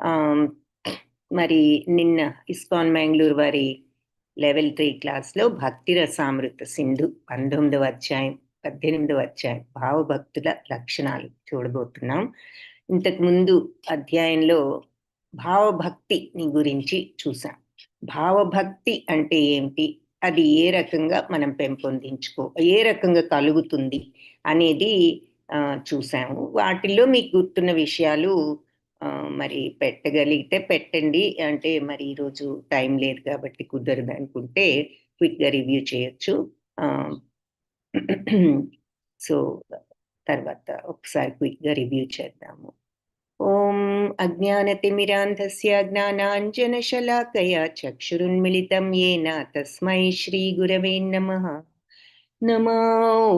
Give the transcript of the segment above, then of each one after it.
ఆహ్, మరి నిన్న ఇస్కాన్ మ్యాంగ్లూర్ వారి లెవెల్ 3 క్లాస్‌లో భక్తి రసామృత సింధు 19వ అధ్యాయం, 18వ అధ్యాయం భావభక్తుల లక్షణాలు చూడబోతున్నాం. ఇంతకుముందు అధ్యాయంలో భావభక్తిని గురించి చూసాం. భావభక్తి అంటే ఏమిటి? అది ఏ రకంగా మనం ఏ రకంగా కలుగుతుంది అనేది చూసాము. వాటిల్లో మీకు గుర్తున్న విషయాలు మరి పెట్టగలిగితే పెట్టండి. అంటే మరి ఈరోజు టైం లేదు కాబట్టి కుదరదనుకుంటే క్విక్‌గా రివ్యూ చేయొచ్చు. ఆహ్, సో, తర్వాత ఒకసారి క్విక్‌గా రివ్యూ చేద్దాము. ఓం అజ్ఞానతిమిరాంధస్య జ్ఞానాంజనశలాకయా చక్షురున్మిళితం येन తస్మై శ్రీగురవే నమః. నమో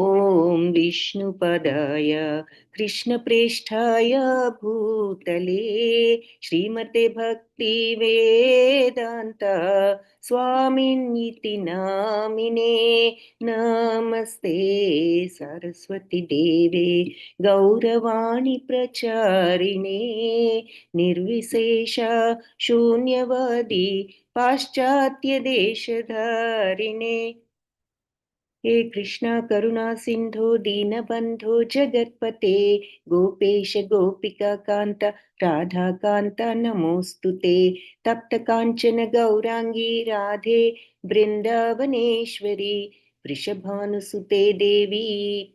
ఓం విష్ణుపదాయ కృష్ణప్రేష్ఠాయ భూతలే శ్రీమతే భక్తి వేదాంత స్వామిన్యితి నామినే. నమస్తే సరస్వతి దేవే గౌరవాణి ప్రచారిణే నిర్విశేష శూన్యవాది పాశ్చాత్య దేశధారిణే. हे कृष्णा करुणा सिंधु दीनबंधु जगत्पते गोपेश गोपिका कांत राधा कांत नमोस्तुते तप्त कांचन गौरांगी राधे वृंदावनेश्वरी वृषभानुसुते देवी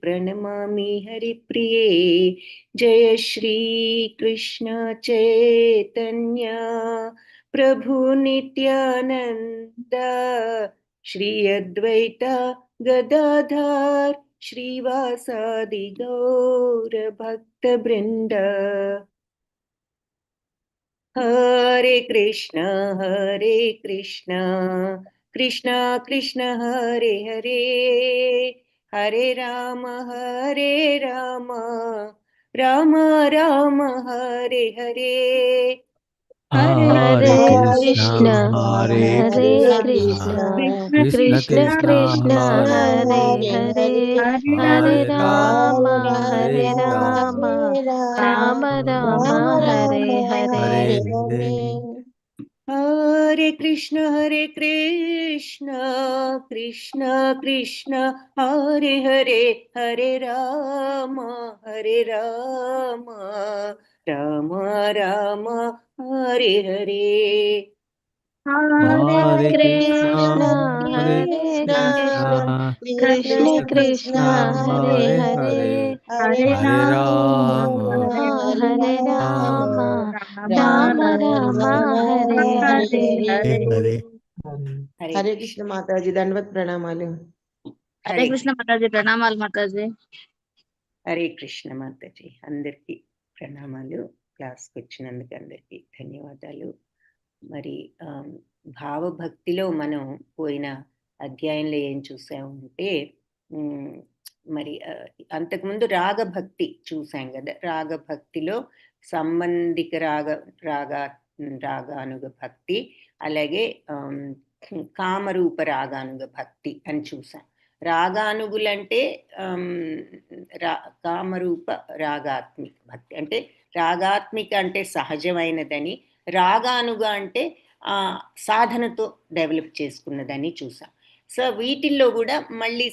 प्रणमामि हरिप्रिये. जय श्री कृष्ण चैतन्य प्रभु नित्यानंद श्री अद्वैत गदाधर श्रीवासादि गौर भक्त वृंद. हरे कृष्ण कृष्ण कृष्ण हरे हरे, हरे राम राम राम हरे हरे. हरे कृष्ण हरे कृष्ण कृष्ण कृष्ण हरे हरे, हरे राम राम राम हरे हरे. हरे कृष्ण कृष्ण कृष्ण हरे हरे, हरे राम राम राम हरे हरे. हरे कृष्ण कृष्ण कृष्ण हरे हरे, हरे राम राम राम हरे हरे. हरे कृष्ण माताजी, दंडवत प्रणामालु. हरे कृष्ण माताजी, ప్రణామాలు మాతాజీ. హరే కృష్ణ మాతాజీ, అందరికీ ప్రణామాలు. క్లాస్కి వచ్చినందుకు అందరికీ ధన్యవాదాలు. మరి భావభక్తిలో మనం పోయిన అధ్యాయంలో ఏం చూసామంటే మరి అంతకుముందు రాగభక్తి చూసాం కదా. రాగభక్తిలో సంబంధిక రాగానుగ భక్తి, అలాగే కామరూప రాగానుగ భక్తి అని చూసాం. రాగానుగులంటే కామరూప రాగాత్మిక భక్తి అంటే రాగాత్మిక అంటే సహజమైనదని, రాగానుగ అంటే సాధనతో డెవలప్ చేసుకున్నదని చూసాం. సో వీటిల్లో కూడా మళ్ళీ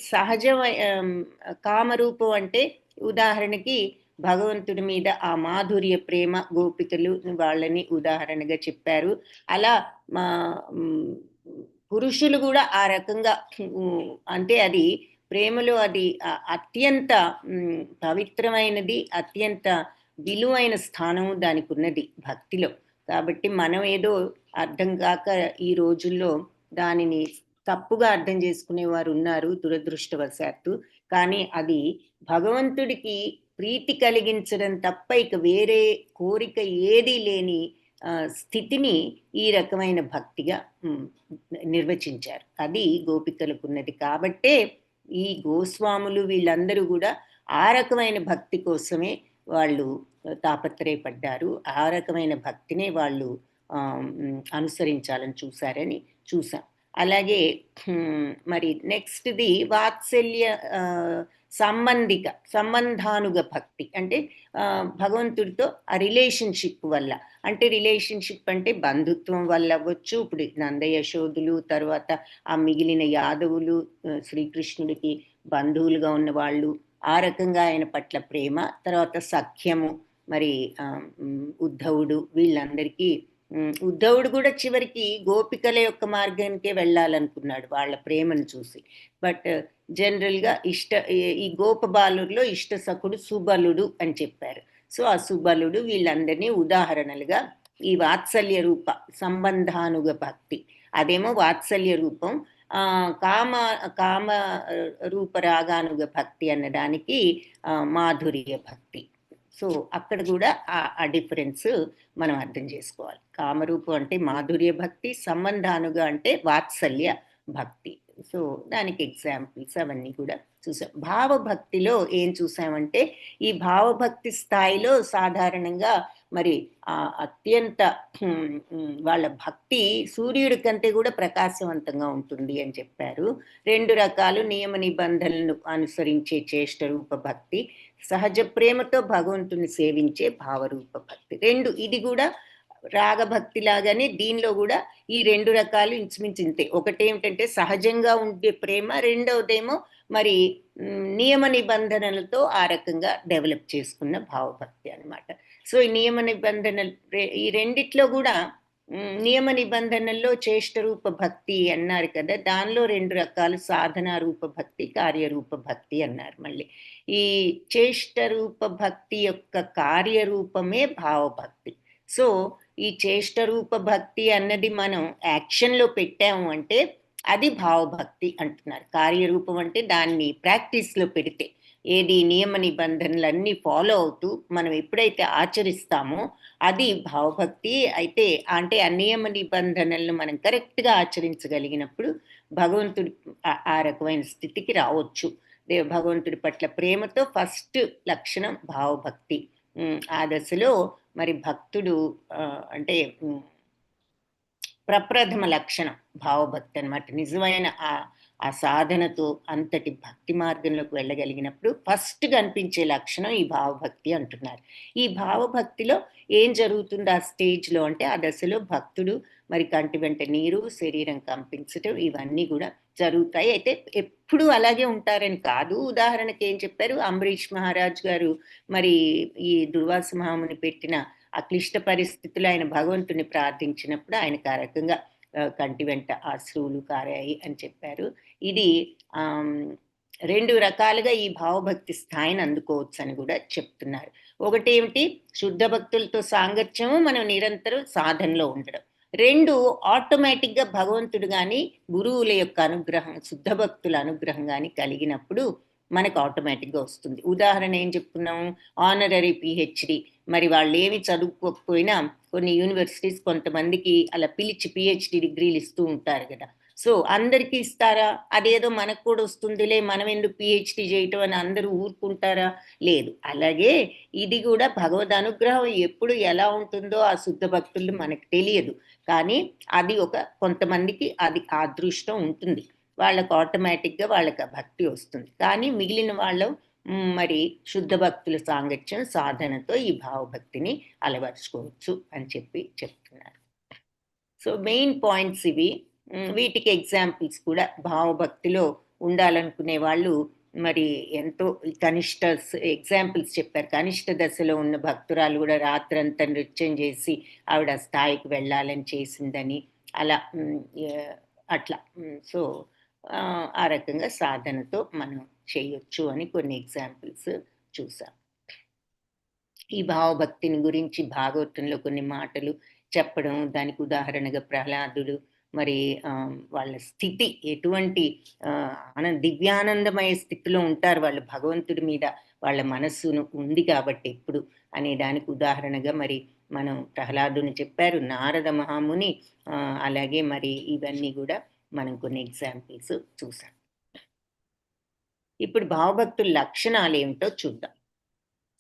కామరూపం అంటే ఉదాహరణకి భగవంతుడి మీద ఆ మాధుర్య ప్రేమ, గోపికలు వాళ్ళని ఉదాహరణగా చెప్పారు. అలా పురుషులు కూడా ఆ రకంగా అంటే అది ప్రేమలో అది అత్యంత పవిత్రమైనది, అత్యంత విలువైన స్థానం దానికి ఉన్నది భక్తిలో. కాబట్టి మనం ఏదో అర్థం కాక ఈ రోజుల్లో దానిని తప్పుగా అర్థం చేసుకునేవారు ఉన్నారు దురదృష్టవశాత్తు. కానీ అది భగవంతుడికి ప్రీతి కలిగించడం తప్ప ఇక వేరే కోరిక ఏదీ లేని స్థితిని ఈ రకమైన భక్తిగా నిర్వచించారు. అది గోపికలకు ఉన్నది. కాబట్టే ఈ గోస్వాములు వీళ్ళందరూ కూడా ఆ రకమైన భక్తి కోసమే వాళ్ళు తాపత్రయపడ్డారు. ఆ రకమైన భక్తినే వాళ్ళు అనుసరించాలని చూసాం. అలాగే మరి నెక్స్ట్ది వాత్సల్య సంబంధానుగ భక్తి అంటే భగవంతుడితో ఆ రిలేషన్షిప్ వల్ల, అంటే రిలేషన్షిప్ అంటే బంధుత్వం వల్ల అవ్వచ్చు. ఇప్పుడు నంద యశోదులు, తర్వాత ఆ మిగిలిన యాదవులు శ్రీకృష్ణుడికి బంధువులుగా ఉన్న వాళ్ళు, ఆ రకంగా ఆయన పట్ల ప్రేమ, తర్వాత సఖ్యము, మరి ఉద్ధవుడు, వీళ్ళందరికీ ఉద్ధవుడు కూడా చివరికి గోపికల యొక్క మార్గానికే వెళ్ళాలనుకున్నాడు వాళ్ళ ప్రేమను చూసి. బట్ జనరల్గా ఈ గోపబాలుల్లో ఇష్టసఖుడు సుబలుడు అని చెప్పారు. సో ఆ సుబలుడు వీళ్ళందరినీ ఉదాహరణలుగా ఈ వాత్సల్య రూప సంబంధానుగ భక్తి, అదేమో వాత్సల్య రూపం, కామ రూపరాగానుగ భక్తి అన్నదానికి మాధుర్య భక్తి. సో అక్కడ కూడా ఆ డిఫరెన్స్ మనం అర్థం చేసుకోవాలి. కామరూపం అంటే మాధుర్య భక్తి, సంబంధానుగా అంటే వాత్సల్య భక్తి. సో దానికి ఎగ్జాంపుల్స్ అవన్నీ కూడా చూసాం. భావభక్తిలో ఏం చూసామంటే ఈ భావభక్తి స్థాయిలో సాధారణంగా మరి అత్యంత వాళ్ళ భక్తి సూర్యుడి కంటే కూడా ప్రకాశవంతంగా ఉంటుంది అని చెప్పారు. 2 రకాలు: నియమ నిబంధనలను అనుసరించే చేష్ట రూప భక్తి, సహజ ప్రేమతో భగవంతుని సేవించే భావరూప భక్తి. 2 ఇది కూడా రాగభక్తి లాగానే దీనిలో కూడా ఈ 2 రకాలు ఇంచుమించు ఇంతే. ఒకటేమిటంటే సహజంగా ఉండే ప్రేమ, రెండవదేమో మరి నియమ నిబంధనలతో ఆ రకంగా డెవలప్ చేసుకున్న భావభక్తి అనమాట. సో ఈ నియమ నిబంధనలు ఈ రెండిట్లో కూడా నియమ నిబంధనల్లో చేష్ట రూప భక్తి అన్నారు కదా, దానిలో 2 రకాలు: సాధన రూప భక్తి, కార్యరూప భక్తి అన్నారు. మళ్ళీ ఈ చేష్ట రూప భక్తి యొక్క కార్యరూపమే భావభక్తి. సో ఈ చేష్ట రూప భక్తి అన్నది మనం యాక్షన్లో పెట్టాము అంటే అది భావభక్తి అంటున్నారు. కార్యరూపం అంటే దాన్ని ప్రాక్టీస్లో పెడితే, ఏది నియమ నిబంధనలన్నీ ఫాలో అవుతూ మనం ఎప్పుడైతే ఆచరిస్తామో అది భావభక్తి అయితే. అంటే ఆ నియమ నిబంధనలను మనం కరెక్ట్గా ఆచరించగలిగినప్పుడు భగవంతుడి ఆ రకమైన స్థితికి రావచ్చు. భగవంతుడి పట్ల ప్రేమతో ఫస్ట్ లక్షణం భావభక్తి. ఆ దశలో మరి భక్తుడు అంటే ప్రప్రథమ లక్షణం భావభక్తి అనమాట. నిజమైన ఆ సాధనతో అంతటి భక్తి మార్గంలోకి వెళ్ళగలిగినప్పుడు ఫస్ట్ కనిపించే లక్షణం ఈ భావభక్తి అంటున్నారు. ఈ భావభక్తిలో ఏం జరుగుతుంది ఆ స్టేజ్లో అంటే, ఆ దశలో భక్తుడు మరి కంటి వెంట నీరు, శరీరం కంపించటం, ఇవన్నీ కూడా జరుగుతాయి. అయితే ఎప్పుడు అలాగే ఉంటారని కాదు. ఉదాహరణకి ఏం చెప్పారు, అంబరీష్ మహారాజ్ గారు మరి ఈ దుర్వాస మహాముని పెట్టిన ఆ క్లిష్ట పరిస్థితులు ఆయన భగవంతుని ప్రార్థించినప్పుడు ఆయనకు ఆ రకంగా కంటి వెంట అశ్రువులు కారాయి అని చెప్పారు. ఇది 2 రకాలుగా ఈ భావభక్తి స్థాయిని అందుకోవచ్చు అని కూడా చెప్తున్నారు. ఒకటేమిటి, శుద్ధ భక్తులతో సాంగత్యము, మనం నిరంతరం సాధనలో ఉండడం. 2 ఆటోమేటిక్గా భగవంతుడు కానీ గురువుల యొక్క అనుగ్రహం, శుద్ధ భక్తుల అనుగ్రహం కానీ కలిగినప్పుడు మనకు ఆటోమేటిక్గా వస్తుంది. ఉదాహరణ ఏం చెప్పుకున్నాము, ఆనరరీ పిహెచ్డి. మరి వాళ్ళు ఏమి చదువుకోకపోయినా కొన్ని యూనివర్సిటీస్ కొంతమందికి అలా పిలిచి పిహెచ్డి డిగ్రీలు ఇస్తూ ఉంటారు కదా. సో అందరికీ ఇస్తారా? అదేదో మనకు కూడా వస్తుందిలే, మనం ఎందుకు పిహెచ్డి చేయటం అని అందరూ ఊరుకుంటారా? లేదు. అలాగే ఇది కూడా భగవద్ అనుగ్రహం ఎప్పుడు ఎలా ఉంటుందో ఆ శుద్ధ భక్తులు మనకు తెలియదు. కానీ అది కొంతమందికి అది అదృష్టం ఉంటుంది, వాళ్ళకు ఆటోమేటిక్గా వాళ్ళకి భక్తి వస్తుంది. కానీ మిగిలిన వాళ్ళు మరి శుద్ధ భక్తుల సాంగత్యం సాధనతో ఈ భావభక్తిని అలవర్చుకోవచ్చు అని చెప్తున్నారు. సో మెయిన్ పాయింట్స్ ఇవి. వీటికి ఎగ్జాంపుల్స్ కూడా భావభక్తిలో ఉండాలనుకునే వాళ్ళు మరి ఎంతో కనిష్ట ఎగ్జాంపుల్స్ చెప్పారు. కనిష్ట దశలో ఉన్న భక్తురాలు కూడా రాత్రంతా నృత్యం చేసి ఆవిడ స్థాయికి వెళ్ళాలని చేసిందని అట్లా. సో ఆ రకంగా సాధనతో మనం చేయొచ్చు అని కొన్ని ఎగ్జాంపుల్స్ చూసాం. ఈ భావభక్తిని గురించి భాగవతంలో కొన్ని మాటలు చెప్పడం, దానికి ఉదాహరణగా ప్రహ్లాదుడు మరి వాళ్ళ స్థితి ఎటువంటి దివ్యానందమయ స్థితిలో ఉంటారు వాళ్ళు, భగవంతుడి మీద వాళ్ళ మనస్సును ఉంది కాబట్టి ఎప్పుడు అనే దానికి ఉదాహరణగా మరి మనం ప్రహ్లాదుని చెప్పారు, నారద మహాముని, అలాగే మరి ఇవన్నీ కూడా మనం కొన్ని ఎగ్జాంపుల్స్ చూసాం. ఇప్పుడు భావభక్తుల లక్షణాలు ఏమిటో చూద్దాం.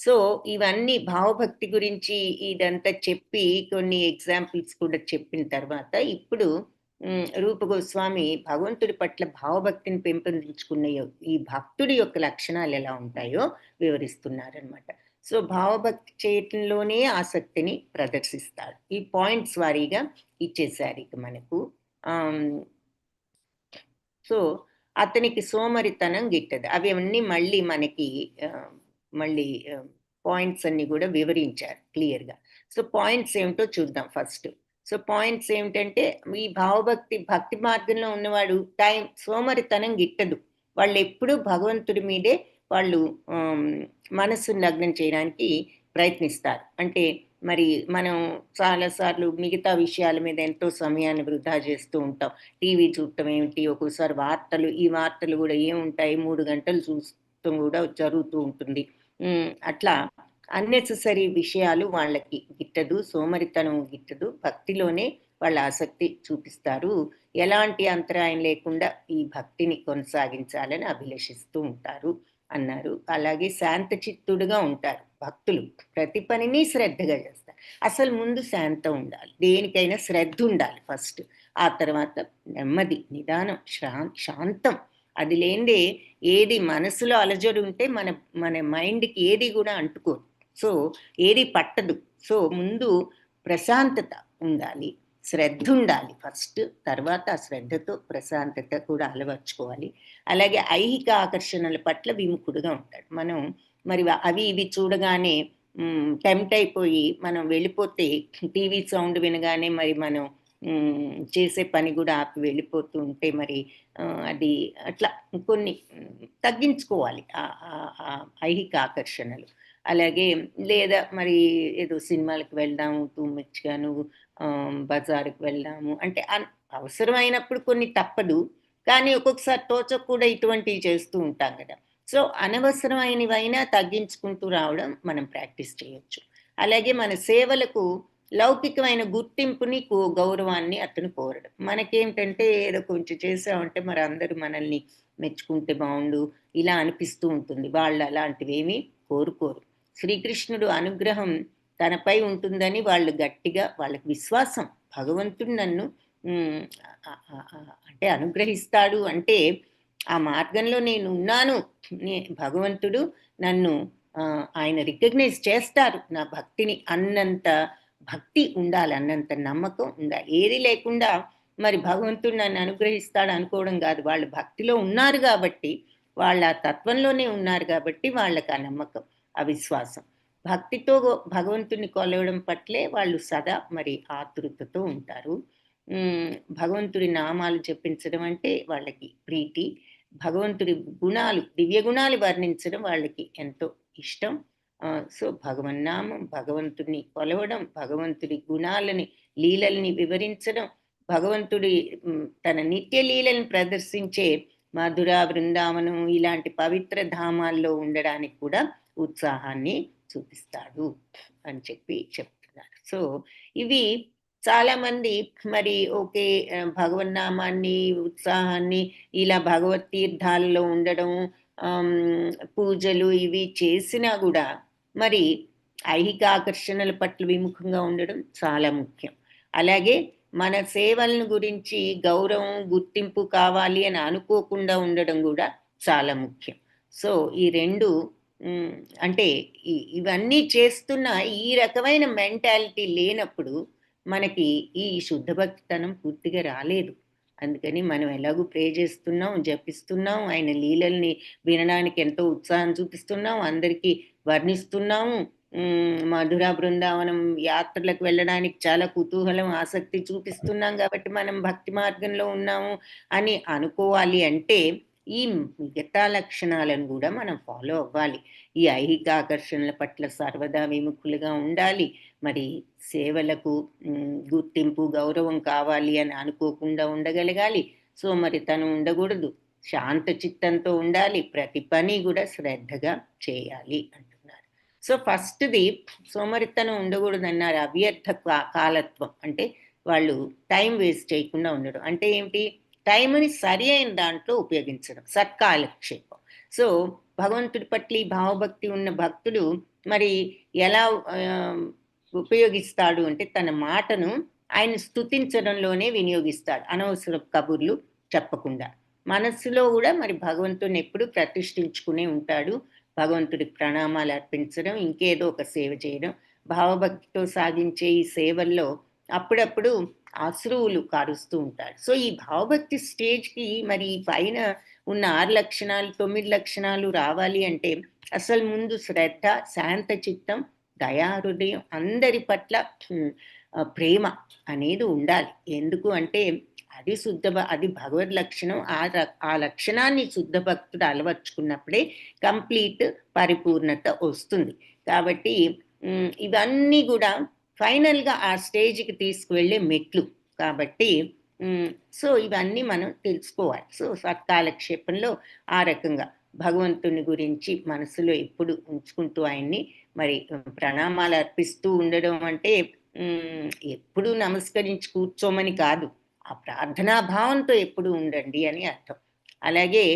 సో ఇవన్నీ భావభక్తి గురించి ఇదంతా చెప్పి కొన్ని ఎగ్జాంపుల్స్ కూడా చెప్పిన తర్వాత ఇప్పుడు రూప గోస్వామి భగవంతుడి పట్ల భావభక్తిని పెంపొందించుకున్న ఈ భక్తుడి యొక్క లక్షణాలు ఎలా ఉంటాయో వివరిస్తున్నారనమాట. సో భావభక్తి చేయటంలోనే ఆసక్తిని ప్రదర్శిస్తాడు. ఈ పాయింట్స్ వారీగా ఇచ్చేశారు ఇక మనకు. సో అతనికి సోమరితనం గిట్టదు. అవి అన్నీ మళ్ళీ మనకి మళ్ళీ పాయింట్స్ అన్ని కూడా వివరించారు క్లియర్గా. సో పాయింట్స్ ఏమిటో చూద్దాం ఫస్ట్. సో పాయింట్స్ ఏమిటంటే, ఈ భక్తి మార్గంలో ఉన్నవాడు సోమరితనం గిట్టదు. వాళ్ళు ఎప్పుడూ భగవంతుడి మీదే వాళ్ళు మనస్సును లగ్నం చేయడానికి ప్రయత్నిస్తారు. అంటే మరి మనం చాలాసార్లు మిగతా విషయాల మీద ఎంతో సమయాన్ని వృధా చేస్తూ ఉంటాం. టీవీ చూడటం ఏమిటి, ఒక్కోసారి ఈ వార్తలు కూడా ఏముంటాయి, 3 గంటలు చూస్తూ కూడా జరుగుతూ ఉంటుంది. అట్లా అన్నెసెసరీ విషయాలు వాళ్ళకి గిట్టదు, సోమరితనం గిట్టదు. భక్తిలోనే వాళ్ళ ఆసక్తి చూపిస్తారు. ఎలాంటి అంతరాయం లేకుండా ఈ భక్తిని కొనసాగించాలని అభిలషిస్తూ ఉంటారు అన్నారు. అలాగే శాంత చిత్తుడుగా ఉంటారు భక్తులు. ప్రతి పనిని శ్రద్ధగా చేస్తారు. అసలు ముందు శాంతం ఉండాలి, దేనికైనా శ్రద్ధ ఉండాలి ఫస్ట్. ఆ తర్వాత నెమ్మది, నిదానం, శాంతం. అది లేనిదే ఏది మనసులో అలజడి ఉంటే మన మైండ్కి ఏది కూడా అంటుకోదు. సో ఏది పట్టదు. సో ముందు ప్రశాంతత ఉండాలి, శ్రద్ధ ఉండాలి ఫస్ట్. తర్వాత ఆ శ్రద్ధతో ప్రశాంతత కూడా అలవర్చుకోవాలి. అలాగే ఐహిక ఆకర్షణల పట్ల విముఖుడుగా ఉంటాడు. మనం మరి అవి ఇవి చూడగానే టెంప్ట్ అయిపోయి మనం వెళ్ళిపోతే, టీవీ సౌండ్ వినగానే మరి మనం చేసే పని కూడా ఆపి వెళ్ళిపోతూ ఉంటే మరి అది అట్లా కొన్ని తగ్గించుకోవాలి ఐహిక ఆకర్షణలు. అలాగే లేదా మరి ఏదో సినిమాలకు వెళ్దాము, టూ మచ్గాను బజారుకు వెళ్దాము అంటే అవసరమైనప్పుడు కొన్ని తప్పదు. కానీ ఒక్కొక్కసారి తోచక కూడా ఇటువంటివి చేస్తూ ఉంటాం కదా. సో అనవసరమైనవైనా తగ్గించుకుంటూ రావడం మనం ప్రాక్టీస్ చేయొచ్చు. అలాగే మన సేవలకు లౌకికమైన గుర్తింపుని గౌరవాన్ని అతను కోరడం. మనకేంటంటే ఏదో కొంచెం చేసామంటే మరి అందరూ మనల్ని మెచ్చుకుంటే బాగుండు ఇలా అనిపిస్తూ ఉంటుంది. వాళ్ళు అలాంటివేమీ కోరుకోరు. శ్రీకృష్ణుడు అనుగ్రహం తనపై ఉంటుందని వాళ్ళు గట్టిగా, వాళ్ళకి విశ్వాసం, భగవంతుడు నన్ను అంటే అనుగ్రహిస్తాడు అంటే ఆ మార్గంలో నేను ఉన్నాను, భగవంతుడు నన్ను ఆయన రికగ్నైజ్ చేస్తారు నా భక్తిని అన్నంత భక్తి ఉండాలి, అన్నంత నమ్మకం ఉండాలి. ఏది లేకుండా మరి భగవంతుడు నన్ను అనుగ్రహిస్తాడు అనుకోవడం కాదు. వాళ్ళు భక్తిలో ఉన్నారు కాబట్టి, వాళ్ళ తత్వంలోనే ఉన్నారు కాబట్టి వాళ్ళకి ఆ నమ్మకం, ఆ విశ్వాసం. భక్తితో భగవంతుని కొలవడం పట్లే వాళ్ళు సదా మరి ఆతృతతో ఉంటారు. భగవంతుడి నామాలు జపించడం అంటే వాళ్ళకి ప్రీతి. భగవంతుడి గుణాలు, దివ్య గుణాలు వర్ణించడం వాళ్ళకి ఎంతో ఇష్టం. సో భగవన్నామం, భగవంతుడిని కొలవడం, భగవంతుడి గుణాలని, లీలల్ని వివరించడం, భగవంతుడి తన నిత్య లీలని ప్రదర్శించే మధుర, బృందావనం ఇలాంటి పవిత్ర ధామాల్లో ఉండడానికి కూడా ఉత్సాహాన్ని చూపిస్తాడు అని చెప్తున్నారు. సో ఇవి చాలా మంది మరి ఓకే భగవన్నామాన్ని, ఉత్సాహాన్ని, ఇలా భగవత్ తీర్థాల్లో ఉండడం, పూజలు ఇవి చేసినా కూడా మరి ఐహిక ఆకర్షణల పట్ల విముఖంగా ఉండడం చాలా ముఖ్యం. అలాగే మన సేవలను గురించి గౌరవం, గుర్తింపు కావాలి అని అనుకోకుండా ఉండడం కూడా చాలా ముఖ్యం. సో ఈ రెండు అంటే ఇవన్నీ చేస్తున్న ఈ రకమైన మెంటాలిటీ లేనప్పుడు మనకి ఈ శుద్ధ భక్తితనం పూర్తిగా రాలేదు. అందుకని మనం ఎలాగూ ప్రే చేస్తున్నాం, జపిస్తున్నాం, ఆయన లీలల్ని వినడానికి ఎంతో ఉత్సాహం చూపిస్తున్నాం, అందరికీ వర్ణిస్తున్నాము, మధుర బృందావనం యాత్రలకు వెళ్ళడానికి చాలా కుతూహలం, ఆసక్తి చూపిస్తున్నాం కాబట్టి మనం భక్తి మార్గంలో ఉన్నాము అని అనుకోవాలి. అంటే ఈ మిగతా లక్షణాలను కూడా మనం ఫాలో అవ్వాలి. ఈ ఐహిక ఆకర్షణల పట్ల సర్వదా విముఖులుగా ఉండాలి. మరి సేవలకు గుర్తింపు, గౌరవం కావాలి అని అనుకోకుండా ఉండగలగాలి. సో మరి తను ఉండకూడదు, శాంత చిత్తంతో ఉండాలి, ప్రతి పని కూడా శ్రద్ధగా చేయాలి అంటున్నారు. సో ఫస్ట్ది సోమరితనం ఉండకూడదు అన్నారు. అవ్యర్థ కాలత్వం అంటే వాళ్ళు టైం వేస్ట్ చేయకుండా ఉండడం. అంటే ఏమిటి? టైంని సరి అయిన దాంట్లో ఉపయోగించడం, సత్కాలక్షేపం. సో భగవంతుడి పట్ల భావభక్తి ఉన్న భక్తుడు మరి ఎలా ఉపయోగిస్తాడు అంటే తన మాటను ఆయన స్తుతించడంలోనే వినియోగిస్తాడు, అనవసర కబుర్లు చెప్పకుండా. మనస్సులో కూడా మరి భగవంతుని ఎప్పుడు ప్రతిష్ఠించుకునే ఉంటాడు. భగవంతుడికి ప్రణామాలు అర్పించడం, ఇంకేదో ఒక సేవ చేయడం. భావభక్తితో సాగించే ఈ సేవల్లో అప్పుడప్పుడు అశ్రువులు కారుస్తూ ఉంటాడు. సో ఈ భావభక్తి స్టేజ్కి మరి ఈ పైన ఉన్న 6 లక్షణాలు 9 లక్షణాలు రావాలి అంటే అసలు ముందు శ్రద్ధ, శాంత చిత్తం, దయా హృదయం, అందరి పట్ల ప్రేమ అనేది ఉండాలి. ఎందుకు అంటే అది అది భగవద్ లక్షణం. ఆ లక్షణాన్ని శుద్ధ భక్తుడు అలవర్చుకున్నప్పుడే కంప్లీట్ పరిపూర్ణత వస్తుంది. కాబట్టి ఇవన్నీ కూడా ఫైనల్గా ఆ స్టేజ్కి తీసుకువెళ్ళే మెట్లు. కాబట్టి సో ఇవన్నీ మనం తెలుసుకోవాలి. సో సత్కాలక్షేపంలో ఆ రకంగా భగవంతుని గురించి మనసులో ఎప్పుడు ఉంచుకుంటూ ఆయన్ని మరి ప్రణామాలు అర్పిస్తూ ఉండడం అంటే ఎప్పుడు నమస్కరించి కూర్చోమని కాదు, ఆ ప్రార్థనా భావంతో ఎప్పుడు ఉండండి అని అర్థం. అలాగే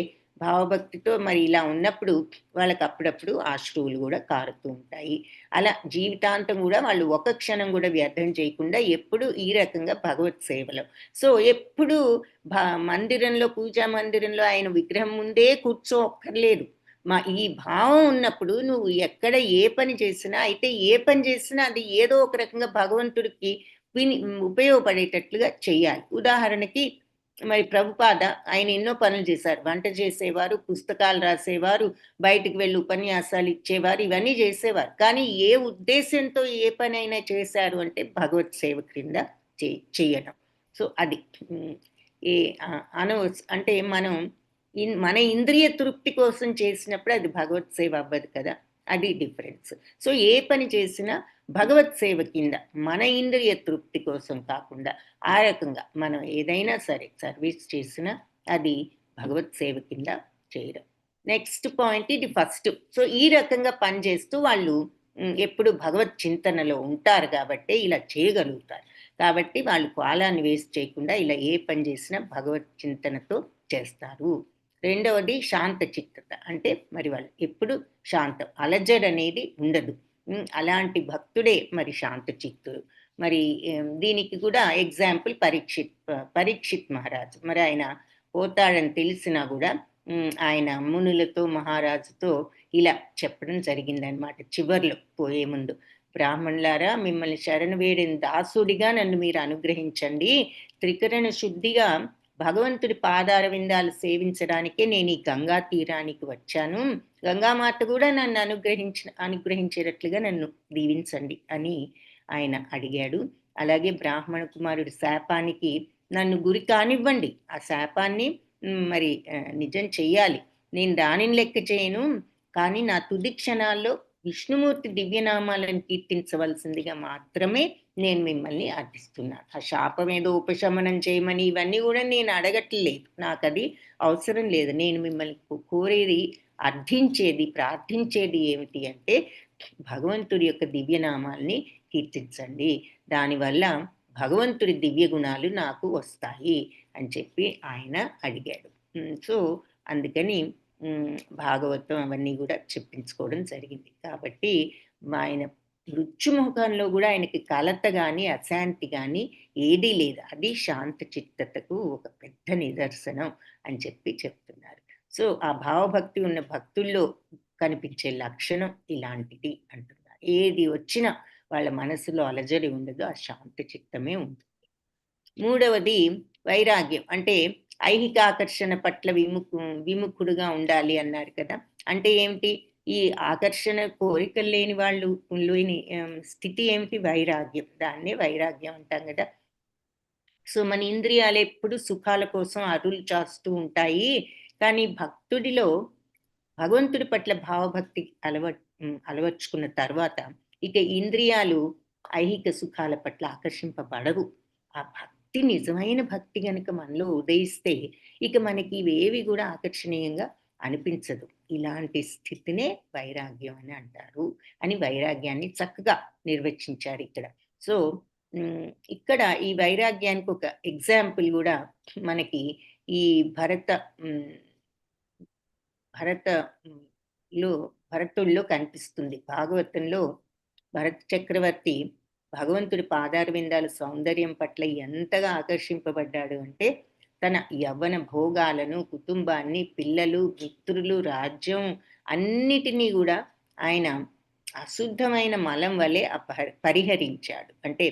భావభక్తితో మరి ఇలా ఉన్నప్పుడు వాళ్ళకి అప్పుడప్పుడు అశ్రువులు కూడా కారుతూ ఉంటాయి. అలా జీవితాంతం కూడా వాళ్ళు ఒక క్షణం కూడా వ్యర్థం చేయకుండా ఎప్పుడు ఈ రకంగా భగవత్ సేవలో. సో ఎప్పుడు మందిరంలో, పూజా మందిరంలో ఆయన విగ్రహం ముందే కూర్చోక్కర్లేదు. ఈ భావం ఉన్నప్పుడు నువ్వు ఎక్కడ ఏ పని చేసినా, అయితే ఏ పని చేసినా అది ఏదో ఒక రకంగా భగవంతుడికి ఉపయోగపడేటట్లుగా చెయ్యాలి. ఉదాహరణకి మరి ప్రభుపాద ఆయన ఎన్నో పనులు చేశారు. వంట చేసేవారు, పుస్తకాలు రాసేవారు, బయటికి వెళ్ళి ఉపన్యాసాలు ఇచ్చేవారు, ఇవన్నీ చేసేవారు. కానీ ఏ ఉద్దేశంతో ఏ పని అయినా చేశారు అంటే భగవత్ సేవ క్రింద చేయడం. సో అది అంటే మనం మన ఇంద్రియ తృప్తి కోసం చేసినప్పుడు అది భగవత్ సేవ అవ్వదు కదా, అది డిఫరెన్స్. సో ఏ పని చేసినా భగవత్ సేవ కింద, మన ఇంద్రియ తృప్తి కోసం కాకుండా ఆ రకంగా మనం ఏదైనా సరే సర్వీస్ చేసినా అది భగవత్ సేవ కింద చేయడం. నెక్స్ట్ పాయింట్ ఇది ఫస్ట్. సో ఈ రకంగా పనిచేస్తూ వాళ్ళు ఎప్పుడు భగవత్ చింతనలో ఉంటారు కాబట్టి ఇలా చేయగలుగుతారు. కాబట్టి వాళ్ళు కాలాన్ని వేస్ట్ చేయకుండా ఇలా ఏ పని చేసినా భగవత్ చింతనతో చేస్తారు. రెండవది శాంత చిత్తత. అంటే మరి వాళ్ళు ఎప్పుడు శాంతం, అలజడి అనేది ఉండదు. అలాంటి భక్తుడే మరి శాంత చిత్తుడు. మరి దీనికి కూడా ఎగ్జాంపుల్ పరీక్షిత్ మహారాజు. మరి ఆయన పోతాడని తెలిసినా కూడా ఆయన మునులతో మహారాజుతో ఇలా చెప్పడం జరిగిందనమాట. చివర్లో పోయే ముందు, బ్రాహ్మణులారా, మిమ్మల్ని శరణు వేడిన దాసుడిగా నన్ను మీరు అనుగ్రహించండి. త్రికరణ శుద్ధిగా భగవంతుడి పాదార విందాలు సేవించడానికే నేను ఈ గంగా తీరానికి వచ్చాను. గంగామాత కూడా నన్ను అనుగ్రహించేటట్లుగా నన్ను దీవించండి అని ఆయన అడిగాడు. అలాగే బ్రాహ్మణ కుమారుడి శాపానికి నన్ను గురి కానివ్వండి, ఆ శాపాన్ని మరి నిజం చెయ్యాలి. నేను దానిని లెక్క చేయను, కానీ నా తుది క్షణాల్లో విష్ణుమూర్తి దివ్యనామాలను కీర్తించవలసిందిగా మాత్రమే నేను మిమ్మల్ని అర్థిస్తున్నాను. ఆ శాపం ఏదో ఉపశమనం చేయమని ఇవన్నీ కూడా నేను అడగట్లేదు, నాకు అది అవసరం లేదు. నేను మిమ్మల్ని కోరేది, అర్థించేది, ప్రార్థించేది ఏమిటి అంటే భగవంతుడి యొక్క దివ్యనామాల్ని కీర్తించండి, దానివల్ల భగవంతుడి దివ్య గుణాలు నాకు వస్తాయి అని చెప్పి ఆయన అడిగాడు. సో అందుకని భాగవతం అవన్నీ కూడా చెప్పించుకోవడం జరిగింది. కాబట్టి ఆయన మృత్యుముఖంలో కూడా ఆయనకి కలత కానీ అశాంతి కానీ ఏదీ లేదు. అది శాంత చిత్తతకు ఒక పెద్ద నిదర్శనం అని చెప్పి చెప్తున్నారు. సో ఆ భావభక్తి ఉన్న భక్తుల్లో కనిపించే లక్షణం ఇలాంటిది అంటున్నారు. ఏది వచ్చినా వాళ్ళ మనసులో అలజడి ఉండదు, ఆ శాంత చిత్తమే ఉంటుంది. మూడవది వైరాగ్యం. అంటే ఐహిక ఆకర్షణ పట్ల విముఖుడుగా ఉండాలి అన్నారు కదా. అంటే ఏమిటి? ఈ ఆకర్షణ కోరికలు లేని వాళ్ళు లేని స్థితి ఏమిటి? వైరాగ్యం. దాన్నే వైరాగ్యం అంటాం కదా. సో మన ఇంద్రియాలు ఎప్పుడు సుఖాల కోసం అరులు చాస్తూ ఉంటాయి. కానీ భక్తుడిలో భగవంతుడి పట్ల భావభక్తి అలవర్చుకున్న తర్వాత ఇక ఇంద్రియాలు ఐహిక సుఖాల పట్ల ఆకర్షింపబడవు. ఆ భక్తి, నిజమైన భక్తి గనుక మనలో ఉదయిస్తే ఇక మనకి ఇవేవి కూడా ఆకర్షణీయంగా అనిపించదు. ఇలాంటి స్థితినే వైరాగ్యం అని అంటారు అని వైరాగ్యాన్ని చక్కగా నిర్వచించారు ఇక్కడ. సో ఇక్కడ ఈ వైరాగ్యానికి ఒక ఎగ్జాంపుల్ కూడా మనకి ఈ భరతుల్లో కనిపిస్తుంది. భాగవతంలో భరత చక్రవర్తి భగవంతుడి పాదారవిందాల సౌందర్యం పట్ల ఎంతగా ఆకర్షింపబడ్డాడు అంటే తన యవ్వన భోగాలను, కుటుంబాన్ని, పిల్లలు, మిత్రులు, రాజ్యం అన్నిటినీ కూడా ఆయన అశుద్ధమైన మలం వలె పరిహరించాడు. అంటే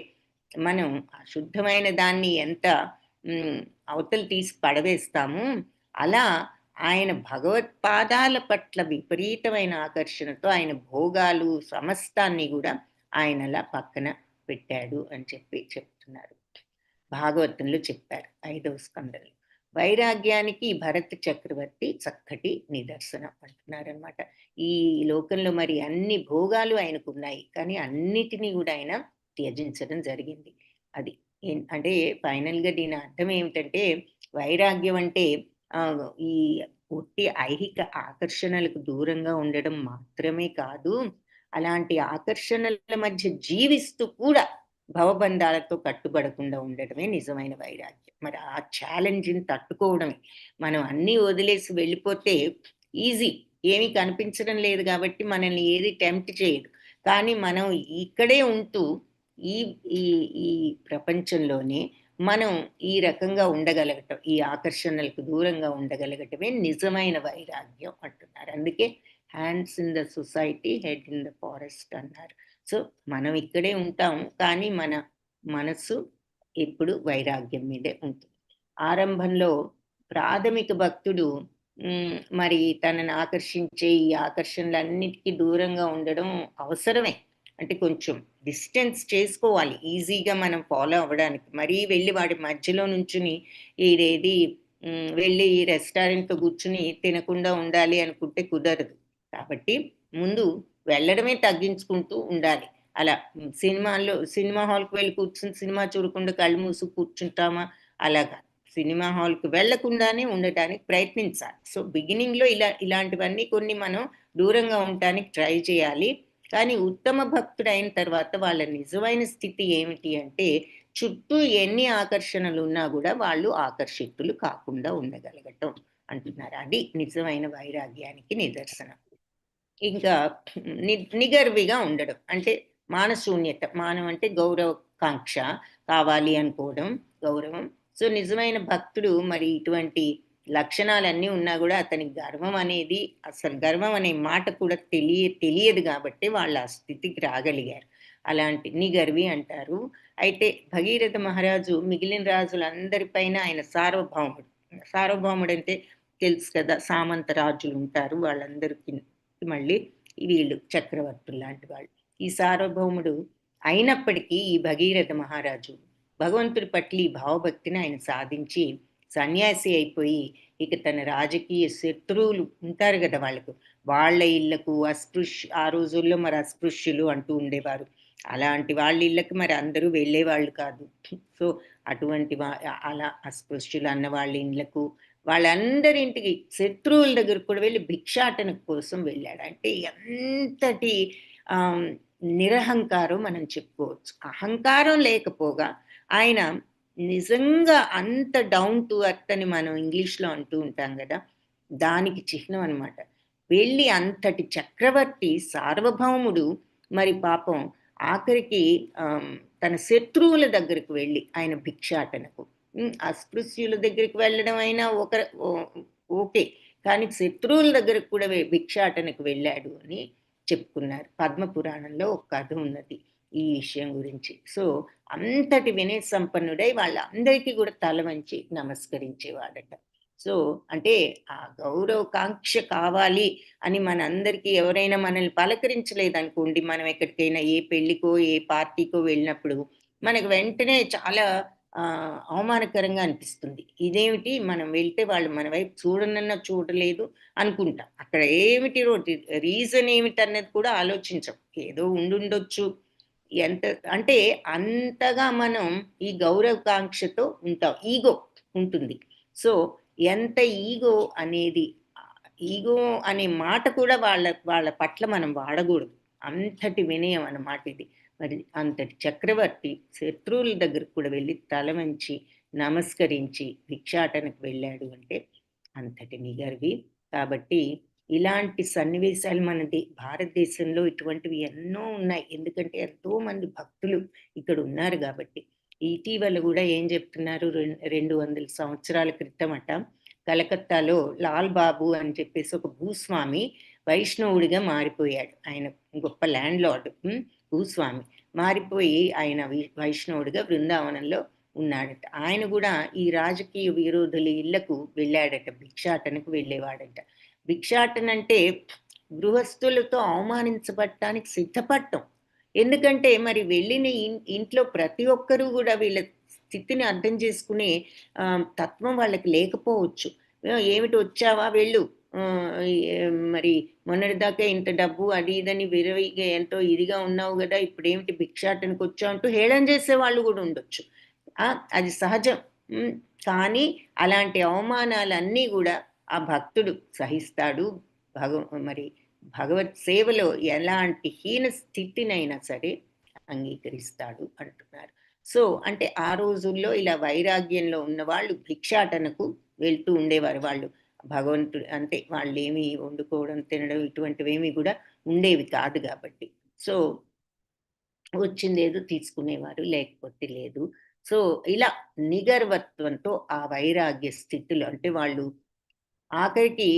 మనం అశుద్ధమైన దాన్ని ఎంత అవతల తీసి పడవేస్తాము, అలా ఆయన భగవత్పాదాల పట్ల విపరీతమైన ఆకర్షణతో ఆయన భోగాలు సమస్తాన్ని కూడా ఆయన అలా పక్కన పెట్టాడు అని చెప్తున్నారు. భాగవతంలో చెప్పారు 5వ స్కందంలో. వైరాగ్యానికి భరత చక్రవర్తి చక్కటి నిదర్శనం అంటున్నారనమాట. ఈ లోకంలో మరి అన్ని భోగాలు ఆయనకు ఉన్నాయి, కానీ అన్నిటినీ కూడా ఆయన త్యజించడం జరిగింది. అది అంటే ఫైనల్గా దీని అర్థం ఏమిటంటే వైరాగ్యం అంటే ఈ ఒట్టి ఐహిక ఆకర్షణలకు దూరంగా ఉండడం మాత్రమే కాదు, అలాంటి ఆకర్షణల మధ్య జీవిస్తూ కూడా భవబంధాలతో కట్టుబడకుండా ఉండడమే నిజమైన వైరాగ్యం. మరి ఆ ఛాలెంజ్ని తట్టుకోవడమే. మనం అన్నీ వదిలేసి వెళ్ళిపోతే ఈజీ, ఏమీ కనిపించడం లేదు కాబట్టి మనల్ని ఏది టెంప్ట్ చేయదు. కానీ మనం ఇక్కడే ఉంటూ ఈ ఈ ఈ ప్రపంచంలోనే మనం ఈ రకంగా ఉండగలగటం, ఈ ఆకర్షణలకు దూరంగా ఉండగలగటమే నిజమైన వైరాగ్యం అంటున్నారు. అందుకే hands in the society, head in the forest అన్నారు. సో మనం ఇక్కడే ఉంటాము, కానీ మన మనస్సు ఎప్పుడు వైరాగ్యం మీదే ఉంటుంది. ఆరంభంలో ప్రాథమిక భక్తుడు మరి తనని ఆకర్షించే ఈ ఆకర్షణలన్నిటికీ దూరంగా ఉండడం అవసరమే. అంటే కొంచెం డిస్టెన్స్ చేసుకోవాలి ఈజీగా మనం ఫాలో అవ్వడానికి. మరీ వెళ్ళి వాడి మధ్యలో నుంచుని ఇదేది వెళ్ళి రెస్టారెంట్లో కూర్చుని తినకుండా ఉండాలి అనుకుంటే కుదరదు. కాబట్టి ముందు వెళ్ళడమే తగ్గించుకుంటూ ఉండాలి. అలా సినిమా హాల్కి వెళ్ళి కూర్చుని సినిమా చూడకుండా కళ్ళు మూసుకు కూర్చుంటామా, అలాగా సినిమా హాల్కి వెళ్లకుండానే ఉండటానికి ప్రయత్నించాలి. సో బిగినింగ్లో ఇలాంటివన్నీ కొన్ని మనం దూరంగా ఉండటానికి ట్రై చేయాలి. కానీ ఉత్తమ భక్తుడు అయిన తర్వాత వాళ్ళ నిజమైన స్థితి ఏమిటి అంటే చుట్టూ ఎన్ని ఆకర్షణలు ఉన్నా కూడా వాళ్ళు ఆకర్షితులు కాకుండా ఉండగలగటం అంటున్నారు. అది నిజమైన వైరాగ్యానికి నిదర్శనం. ఇంకా నిగర్విగా ఉండడం అంటే మానశూన్యత. మానం అంటే గౌరవకాంక్ష, కావాలి అనుకోవడం, గౌరవం. సో నిజమైన భక్తుడు మరి ఇటువంటి లక్షణాలన్నీ ఉన్నా కూడా అతనికి గర్వం అనేది, అసలు గర్వం అనే మాట కూడా తెలియదు కాబట్టి వాళ్ళు ఆ స్థితికి రాగలిగారు. అలాంటి నిగర్వి అంటారు. అయితే భగీరథ మహారాజు మిగిలిన రాజులందరిపైన ఆయన సార్వభౌముడు. సార్వభౌముడు అంటే తెలుసు కదా, సామంత రాజులు ఉంటారు, వాళ్ళందరికీ మళ్ళీ వీళ్ళు చక్రవర్తులు లాంటి వాళ్ళు. ఈ సార్వభౌముడు అయినప్పటికీ ఈ భగీరథ మహారాజు భగవంతుడి పట్ల ఈ భావభక్తిని ఆయన సాధించి సన్యాసి అయిపోయి ఇక తన రాజకీయ శత్రువులు ఉంటారు కదా వాళ్ళ ఇళ్లకు ఆ రోజుల్లో మరి అస్పృశ్యులు అంటూ ఉండేవారు. అలాంటి వాళ్ళ ఇళ్ళకి మరి అందరూ వెళ్ళేవాళ్ళు కాదు. సో అటువంటి అలా అస్పృశ్యులు అన్న వాళ్ళ ఇళ్ళకు, వాళ్ళందరింటికి శత్రువుల దగ్గర కూడా వెళ్ళి భిక్షాటన కోసం వెళ్ళాడు. అంటే ఎంతటి నిరహంకారం మనం చెప్పుకోవచ్చు. అహంకారం లేకపోగా ఆయన నిజంగా అంత డౌన్ టు ఎర్త్ అని మనం ఇంగ్లీష్లో అంటూ ఉంటాం కదా, దానికి చిహ్నం అనమాట. వెళ్ళి అంతటి చక్రవర్తి సార్వభౌముడు మరి పాపం ఆఖరికి తన శత్రువుల దగ్గరకు వెళ్ళి ఆయన భిక్షాటనకు, అస్పృశ్యుల దగ్గరికి వెళ్ళడం అయినా ఓకే, కానీ శత్రువుల దగ్గరకు కూడా భిక్షాటనకు వెళ్ళాడు అని చెప్పుకున్నారు. పద్మపురాణంలో ఒక కథ ఉన్నది ఈ విషయం గురించి. సో అంతటి వినయ సంపన్నుడై వాళ్ళందరికీ కూడా తల వంచి నమస్కరించేవాడట. సో అంటే ఆ గౌరవకాంక్ష కావాలి అని మనందరికీ ఎవరైనా మనల్ని పలకరించలేదనుకోండి, మనం ఎక్కడికైనా ఏ పెళ్లికో ఏ పార్టీకో వెళ్ళినప్పుడు మనకు వెంటనే చాలా అవమానకరంగా అనిపిస్తుంది. ఇదేమిటి, మనం వెళ్తే వాళ్ళు మన వైపు చూడలేదు అనుకుంటాం. అక్కడ ఏమిటి రీజన్ ఏమిటి అన్నది కూడా ఆలోచించం. ఏదో ఉండుండొచ్చు, ఎంత అంటే అంతగా మనం ఈ గౌరవకాంక్షతో ఉంటాం, ఈగో ఉంటుంది. సో ఎంత ఈగో అనే మాట కూడా వాళ్ళ పట్ల మనం వాడకూడదు. అంతటి వినయం అన్నమాట ఇది. మరి అంతటి చక్రవర్తి శత్రువుల దగ్గరకు కూడా వెళ్ళి తల వంచి నమస్కరించి భిక్షాటనకు వెళ్ళాడు అంటే అంతటి నిగర్వి. కాబట్టి ఇలాంటి సన్నివేశాలు మన భారతదేశంలో ఇటువంటివి ఎన్నో ఉన్నాయి. ఎందుకంటే ఎంతో మంది భక్తులు ఇక్కడ ఉన్నారు కాబట్టి. ఇటీవల కూడా ఏం చెప్తున్నారు, 200 సంవత్సరాల క్రితమట కలకత్తాలో లాల్ బాబు అని చెప్పేసి ఒక భూస్వామి వైష్ణవుడిగా మారిపోయాడు. ఆయన గొప్ప ల్యాండ్ లార్డ్, భూస్వామి మారిపోయి ఆయన వైష్ణవుడిగా బృందావనంలో ఉన్నాడట. ఆయన కూడా ఈ రాజకీయ విరోధుల ఇళ్లకు వెళ్ళాడట, భిక్షాటనకు వెళ్ళేవాడట. భిక్షాటన అంటే గృహస్థులతో అవమానించబడటానికి సిద్ధపడటం. ఎందుకంటే మరి వెళ్ళిన ఇంట్లో ప్రతి ఒక్కరూ కూడా వీళ్ళ స్థితిని అర్థం చేసుకునే తత్వం వాళ్ళకి లేకపోవచ్చు. ఏమిటి వచ్చావా వెళ్ళు, మరి మొన్నటిదాకా ఇంత డబ్బు అది ఇదని విరవిగా ఎంతో ఇదిగా ఉన్నావు కదా, ఇప్పుడు ఏమిటి భిక్షాటనకు వచ్చావు అంటూ హేళన చేసే వాళ్ళు కూడా ఉండొచ్చు. అది సహజం. కానీ అలాంటి అవమానాలన్నీ కూడా ఆ భక్తుడు సహిస్తాడు. మరి భగవత్ సేవలో ఎలాంటి హీన స్థితినైనా సరే అంగీకరిస్తాడు అంటున్నారు. సో అంటే ఆ రోజుల్లో ఇలా వైరాగ్యంలో ఉన్న వాళ్ళు భిక్షాటనకు వెళ్తూ ఉండేవారు. వాళ్ళు భగవంతుడు అంటే వాళ్ళు ఏమి వండుకోవడం తినడం ఇటువంటివేమీ కూడా ఉండేవి కాదు కాబట్టి. సో వచ్చిందేదో తీసుకునేవారు, లేకపోతే లేదు. సో ఇలా నిగర్వత్వంతో ఆ వైరాగ్య స్థితిలో అంటే వాళ్ళు ఆఖరికి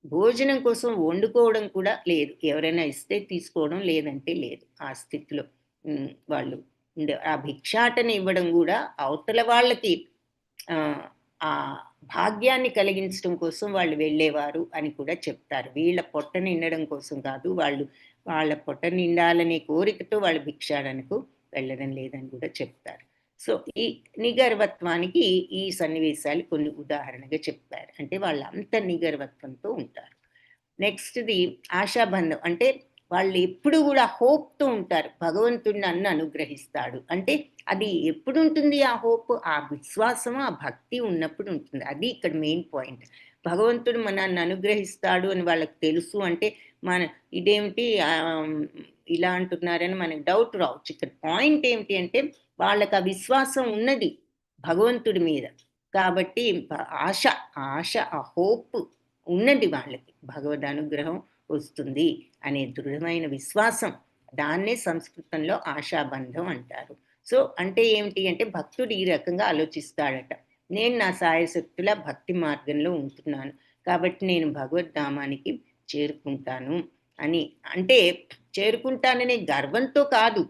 భోజనం కోసం వండుకోవడం కూడా లేదు. ఎవరైనా ఇస్తే తీసుకోవడం, లేదంటే లేదు. ఆ స్థితిలో వాళ్ళు ఉండే. ఆ భిక్షాటన ఇవ్వడం కూడా అవతల వాళ్ళకి ఆ భాగ్యాన్ని కలిగించడం కోసం వాళ్ళు వెళ్ళేవారు అని కూడా చెప్తారు. వీళ్ళ పొట్ట నిండడం కోసం కాదు, వాళ్ళ పొట్ట నిండాలనే కోరికతో వాళ్ళు భిక్షాటనకు వెళ్ళడం లేదని కూడా చెప్తారు. సో ఈ నిగర్వత్వానికి ఈ సన్నివేశాలు కొన్ని ఉదాహరణగా చెప్పారు. అంటే వాళ్ళు అంత నిగర్వత్వంతో ఉంటారు. నెక్స్ట్ది ఆశాబంధం. అంటే వాళ్ళు ఎప్పుడు కూడా హోప్తో ఉంటారు, భగవంతుడు నన్ను అనుగ్రహిస్తాడు అంటే. అది ఎప్పుడు ఉంటుంది ఆ హోప్? ఆ విశ్వాసం, ఆ భక్తి ఉన్నప్పుడు ఉంటుంది. అది ఇక్కడ మెయిన్ పాయింట్. భగవంతుడు మనల్ని అనుగ్రహిస్తాడు అని వాళ్ళకి తెలుసు అంటే ఇదేమిటి ఇలా అంటున్నారని మనకు డౌట్ రావచ్చు. ఇక్కడ పాయింట్ ఏమిటి అంటే వాళ్ళకి ఆ విశ్వాసం ఉన్నది భగవంతుడి మీద కాబట్టి ఆశ ఆ హోప్ ఉన్నది వాళ్ళకి, భగవద్ అనుగ్రహం వస్తుంది అనే దృఢమైన విశ్వాసం. దాన్నే సంస్కృతంలో ఆశాబంధం అంటారు. సో అంటే ఏమిటి అంటే భక్తుడు ఈ రకంగా ఆలోచిస్తాడట, నేను నా సాయశక్తుల భక్తి మార్గంలో ఉంటున్నాను కాబట్టి నేను భగవద్ధామానికి చేరుకుంటాను అని. అంటే చేరుకుంటాననే గర్వంతో కాదు,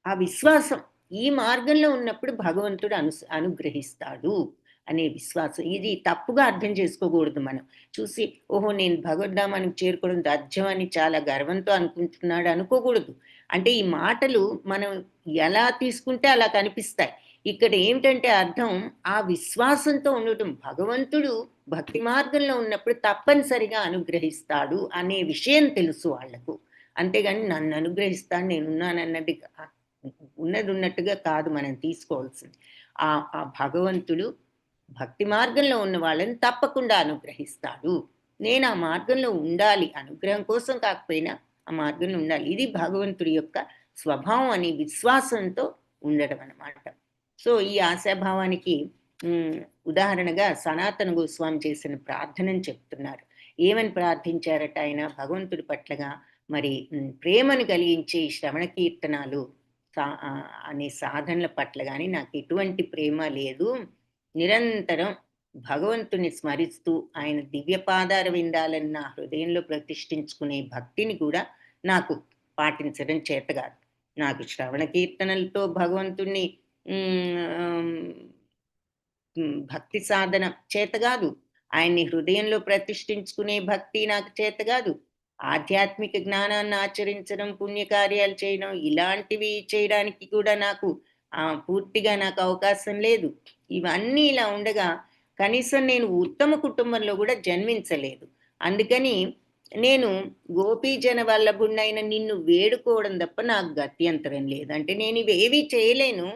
ఆ విశ్వాసం. ఈ మార్గంలో ఉన్నప్పుడు భగవంతుడు అనుగ్రహిస్తాడు అనే విశ్వాసం. ఇది తప్పుగా అర్థం చేసుకోకూడదు. మనం చూసి ఓహో నేను భగవద్ధామానికి చేరుకోవడం తథ్యం అని చాలా గర్వంతో అనుకుంటున్నాడు అనుకోకూడదు. అంటే ఈ మాటలు మనం ఎలా తీసుకుంటే అలా కనిపిస్తాయి. ఇక్కడ ఏమిటంటే అర్థం ఆ విశ్వాసంతో ఉండటం. భగవంతుడు భక్తి మార్గంలో ఉన్నప్పుడు తప్పనిసరిగా అనుగ్రహిస్తాడు అనే విషయం తెలుసు వాళ్లకు. అంతేగాని నన్ను అనుగ్రహిస్తాను నేనున్నానన్నది ఉన్నది ఉన్నట్టుగా కాదు మనం తీసుకోవాల్సింది. ఆ భగవంతుడు భక్తి మార్గంలో ఉన్న వాళ్ళని తప్పకుండా అనుగ్రహిస్తాడు. నేను ఆ మార్గంలో ఉండాలి, అనుగ్రహం కోసం కాకపోయినా ఆ మార్గంలో ఉండాలి. ఇది భగవంతుడి యొక్క స్వభావం అని విశ్వాసంతో ఉండడం అన్నమాట. సో ఈ ఆశాభావానికి ఉదాహరణగా సనాతన గోస్వామి చేసిన ప్రార్థనని చెప్తున్నారు. ఏమని ప్రార్థించారట ఆయన భగవంతుడి పట్లగా? మరి ప్రేమను కలిగించే శ్రవణ కీర్తనాలు అనే సాధనల పట్ల కానీ నాకు ఎటువంటి ప్రేమ లేదు. నిరంతరం భగవంతుని స్మరిస్తూ ఆయన దివ్యపాదార విందాలని నా హృదయంలో ప్రతిష్ఠించుకునే భక్తిని కూడా నాకు పాటించడం చేతగాదు. నాకు శ్రవణ కీర్తనలతో భగవంతుణ్ణి భక్తి సాధన చేతగాదు. ఆయన్ని హృదయంలో ప్రతిష్ఠించుకునే భక్తి నాకు చేతగాదు. ఆధ్యాత్మిక జ్ఞానాన్ని ఆచరించడం, పుణ్యకార్యాలు చేయడం, ఇలాంటివి చేయడానికి కూడా నాకు పూర్తిగా నాకు అవకాశం లేదు. ఇవన్నీ ఇలా ఉండగా కనీసం నేను ఉత్తమ కుటుంబంలో కూడా జన్మించలేదు. అందుకని నేను గోపీజన వల్లభుణ్ణైన నిన్ను వేడుకోవడం తప్ప నాకు గత్యంతరం లేదు. అంటే నేను ఇవేవీ చేయలేను,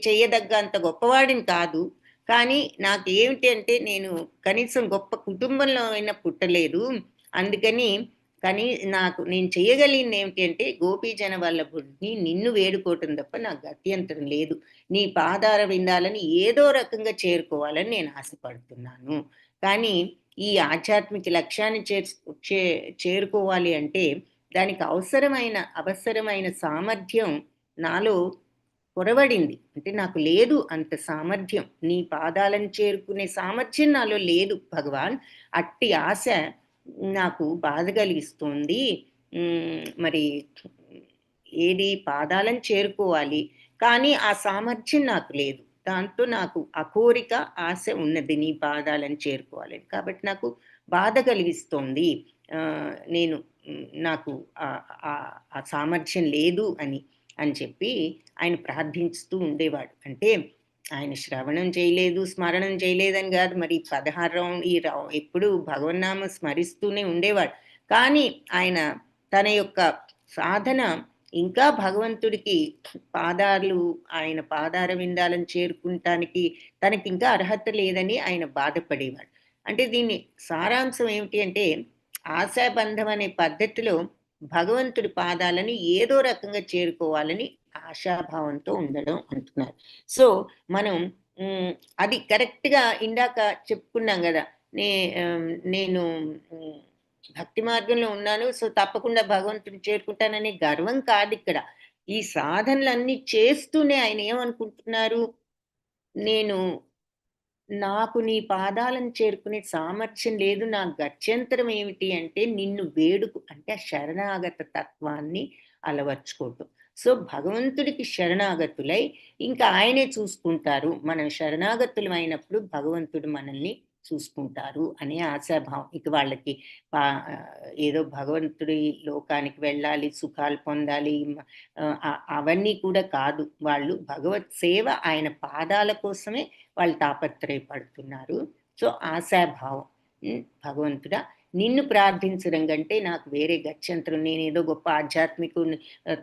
చేయదగ్గ అంత గొప్పవాడిని కాదు. కానీ నాకు ఏమిటి అంటే నేను కనీసం గొప్ప కుటుంబంలో అయినా పుట్టలేదు. అందుకని నేను చేయగలిగింది ఏమిటి అంటే గోపీజన వల్లభుడిని నిన్ను వేడుకోవటం తప్ప నాకు గత్యంతరం లేదు. నీ పాదార విందాలని ఏదో రకంగా చేరుకోవాలని నేను ఆశపడుతున్నాను. కానీ ఈ ఆధ్యాత్మిక లక్ష్యాన్ని చేరుకోవాలి అంటే దానికి అవసరమైన సామర్థ్యం నాలో కొరవడింది. అంటే నాకు లేదు అంత సామర్థ్యం. నీ పాదాలను చేరుకునే సామర్థ్యం నాలో లేదు భగవాన్. అట్టి ఆశ నాకు బాధ కలిగిస్తుంది. మరి ఏది పాదాలను చేరుకోవాలి. కానీ ఆ సామర్థ్యం నాకు లేదు. దాంతో నాకు ఆ కోరిక, ఆశ ఉన్నది నీ పాదాలను చేరుకోవాలని. కాబట్టి నాకు బాధ కలిగిస్తోంది. నేను నాకు ఆ సామర్థ్యం లేదు అని చెప్పి ఆయన ప్రార్థిస్తూ ఉండేవాడు. అంటే ఆయన శ్రవణం చేయలేదు, స్మరణం చేయలేదని కాదు. మరి 16 రౌండ్ ఎప్పుడు భగవన్నామం స్మరిస్తూనే ఉండేవాడు. కానీ ఆయన తన యొక్క సాధన ఇంకా భగవంతుడికి ఆయన పాదార విందాలను చేరుకుంటానికి తనకి ఇంకా అర్హత లేదని ఆయన బాధపడేవాడు. అంటే దీని సారాంశం ఏమిటి అంటే ఆశాబంధం అనే పద్ధతిలో భగవంతుడి పాదాలని ఏదో రకంగా చేరుకోవాలని ఆశాభావంతో ఉండడం అంటున్నారు. సో మనం అది కరెక్ట్గా ఇందాక చెప్పుకున్నాం కదా, నేను భక్తి మార్గంలో ఉన్నాను, సో తప్పకుండా భగవంతుని చేరుకుంటాననే గర్వం కాదు ఇక్కడ. ఈ సాధనలన్నీ చేస్తూనే ఆయన ఏమనుకుంటున్నారు, నాకు నీ పాదాలను చేరుకునే సామర్థ్యం లేదు, నా గత్యంతరం ఏమిటి అంటే నిన్ను అంటే ఆ శరణాగత తత్వాన్ని అలవర్చుకోవటం. సో భగవంతుడికి శరణాగతులై ఇంకా ఆయనే చూసుకుంటారు. మనం శరణాగతులు అయినప్పుడు భగవంతుడు మనల్ని చూసుకుంటారు అనే ఆశాభావం. ఇక వాళ్ళకి ఏదో భగవంతుడి లోకానికి వెళ్ళాలి, సుఖాలు పొందాలి అవన్నీ కూడా కాదు. వాళ్ళు భగవత్ సేవ, ఆయన పాదాల కోసమే వాళ్ళు తాపత్రయపడుతున్నారు. సో ఆశాభావం. భగవంతుడా నిన్ను ప్రార్థించడం కంటే నాకు వేరే గత్యంతరం, నేనేదో గొప్ప ఆధ్యాత్మికుని,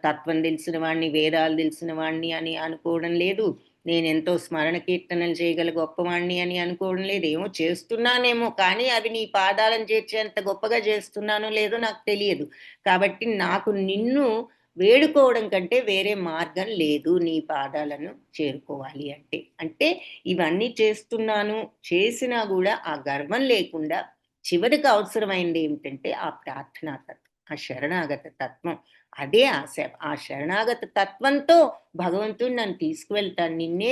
తత్వం తెలిసిన వాడిని, వేదాలు తెలిసిన వాడిని అని అనుకోవడం లేదు. నేనెంతో స్మరణ కీర్తనలు చేయగల గొప్పవాణ్ణి అని అనుకోవడం లేదు. ఏమో చేస్తున్నానేమో, కానీ అవి నీ పాదాలను చేర్చేంత గొప్పగా చేస్తున్నానో లేదో నాకు తెలియదు. కాబట్టి నాకు నిన్ను వేడుకోవడం కంటే వేరే మార్గం లేదు నీ పాదాలను చేరుకోవాలి అంటే ఇవన్నీ చేస్తున్నాను, చేసినా కూడా ఆ గర్వం లేకుండా చివరికి అవసరమైంది ఏమిటంటే ఆ ప్రార్థనా తత్వం, ఆ శరణాగత తత్వం. అదే ఆశ. ఆ శరణాగత తత్వంతో భగవంతుడు నన్ను తీసుకువెళ్తాను, నిన్నే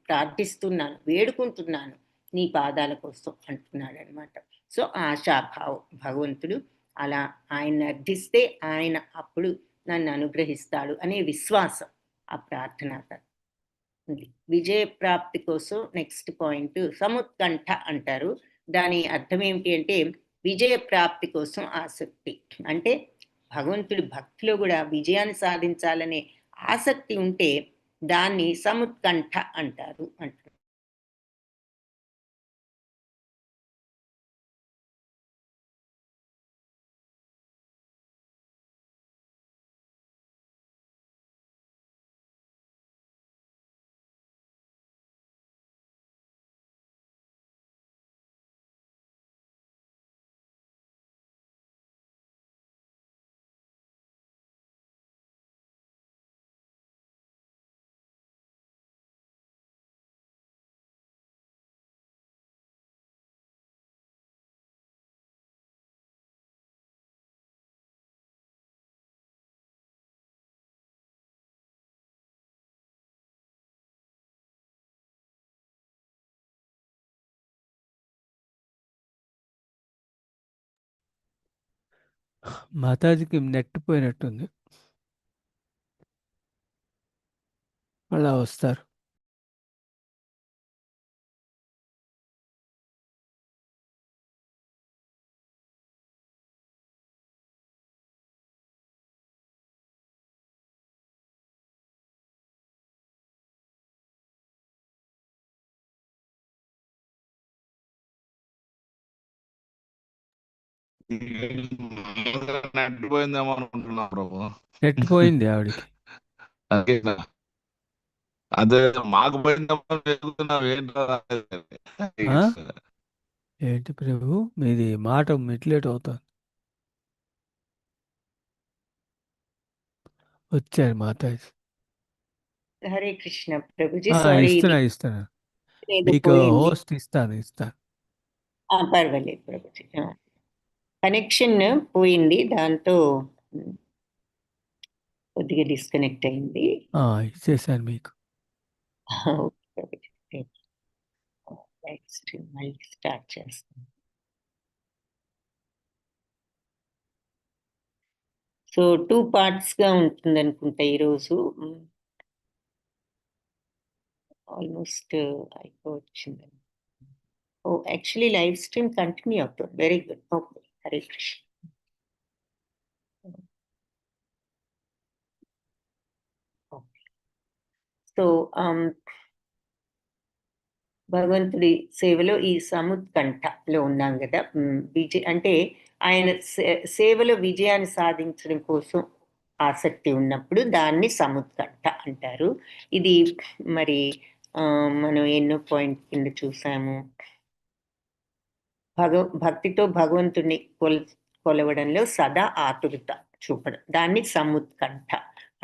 ప్రార్థిస్తున్నాను, వేడుకుంటున్నాను నీ పాదాల కోసం అంటున్నాడు అనమాట. సో ఆశాభావం. భగవంతుడు అలా ఆయన అర్థిస్తే ఆయన అప్పుడు నన్ను అనుగ్రహిస్తాడు అనే విశ్వాసం ఆ ప్రార్థన. విజయ ప్రాప్తి కోసం నెక్స్ట్ పాయింట్ సముత్కంఠ అంటారు. దాని అర్థం ఏమిటి అంటే విజయ ప్రాప్తి కోసం ఆసక్తి. అంటే భగవంతుడి భక్తిలో కూడా విజయాన్ని సాధించాలనే ఆసక్తి ఉంటే దాన్ని సముత్కంఠ అంటారు. మాతాజీకి నెట్ పోయినట్టుంది, అలా వస్తారు. నెట్ పోయిందేమో అనుకుంటున్నా ప్రభు. నెట్ పోయింది ఆవిడకి. అదేనా? అదే మాకు పోయిందేమో వెతుకుతున్నాం. ఏంటి ప్రభు మీది మాట మిట్లేట్ అవుతుంది. వచ్చారు మాతాజీ. హరే కృష్ణ ప్రభుజీ. సారీ, ఇస్తున్నా మీకు హోస్ట్ ఇస్తాను. పర్వాలేదు ప్రభుజీ. కనెక్షన్ పోయింది, దాంతో కొద్దిగా డిస్కనెక్ట్ అయింది. ఇచ్చేసాను మీకు. ఓకే ప్రభుజీ. నెక్స్ట్ మళ్ళీ స్టార్ట్ చేస్తాం. సో 2 parts గా ఉంటుంది అనుకుంటా ఈరోజు. ఆల్మోస్ట్ అయిపోవచ్చింది. యాక్చువల్లీ లైవ్ స్ట్రీమ్ కంటిన్యూ అవుతుంది. Very good. Okay, Hare Krishna. So భగవంతుడి సేవలో ఈ సముత్కంఠలో ఉన్నాం కదా. అంటే ఆయన సేవలో విజయాన్ని సాధించడం కోసం ఆసక్తి ఉన్నప్పుడు దాన్ని సముత్కంఠ అంటారు. ఇది మరి మనం ఎన్నో పాయింట్ కింద చూసాము. భక్తితో భగవంతుడిని కొలవడంలో సదా ఆతురత చూపడం, దాన్ని సముత్కంఠ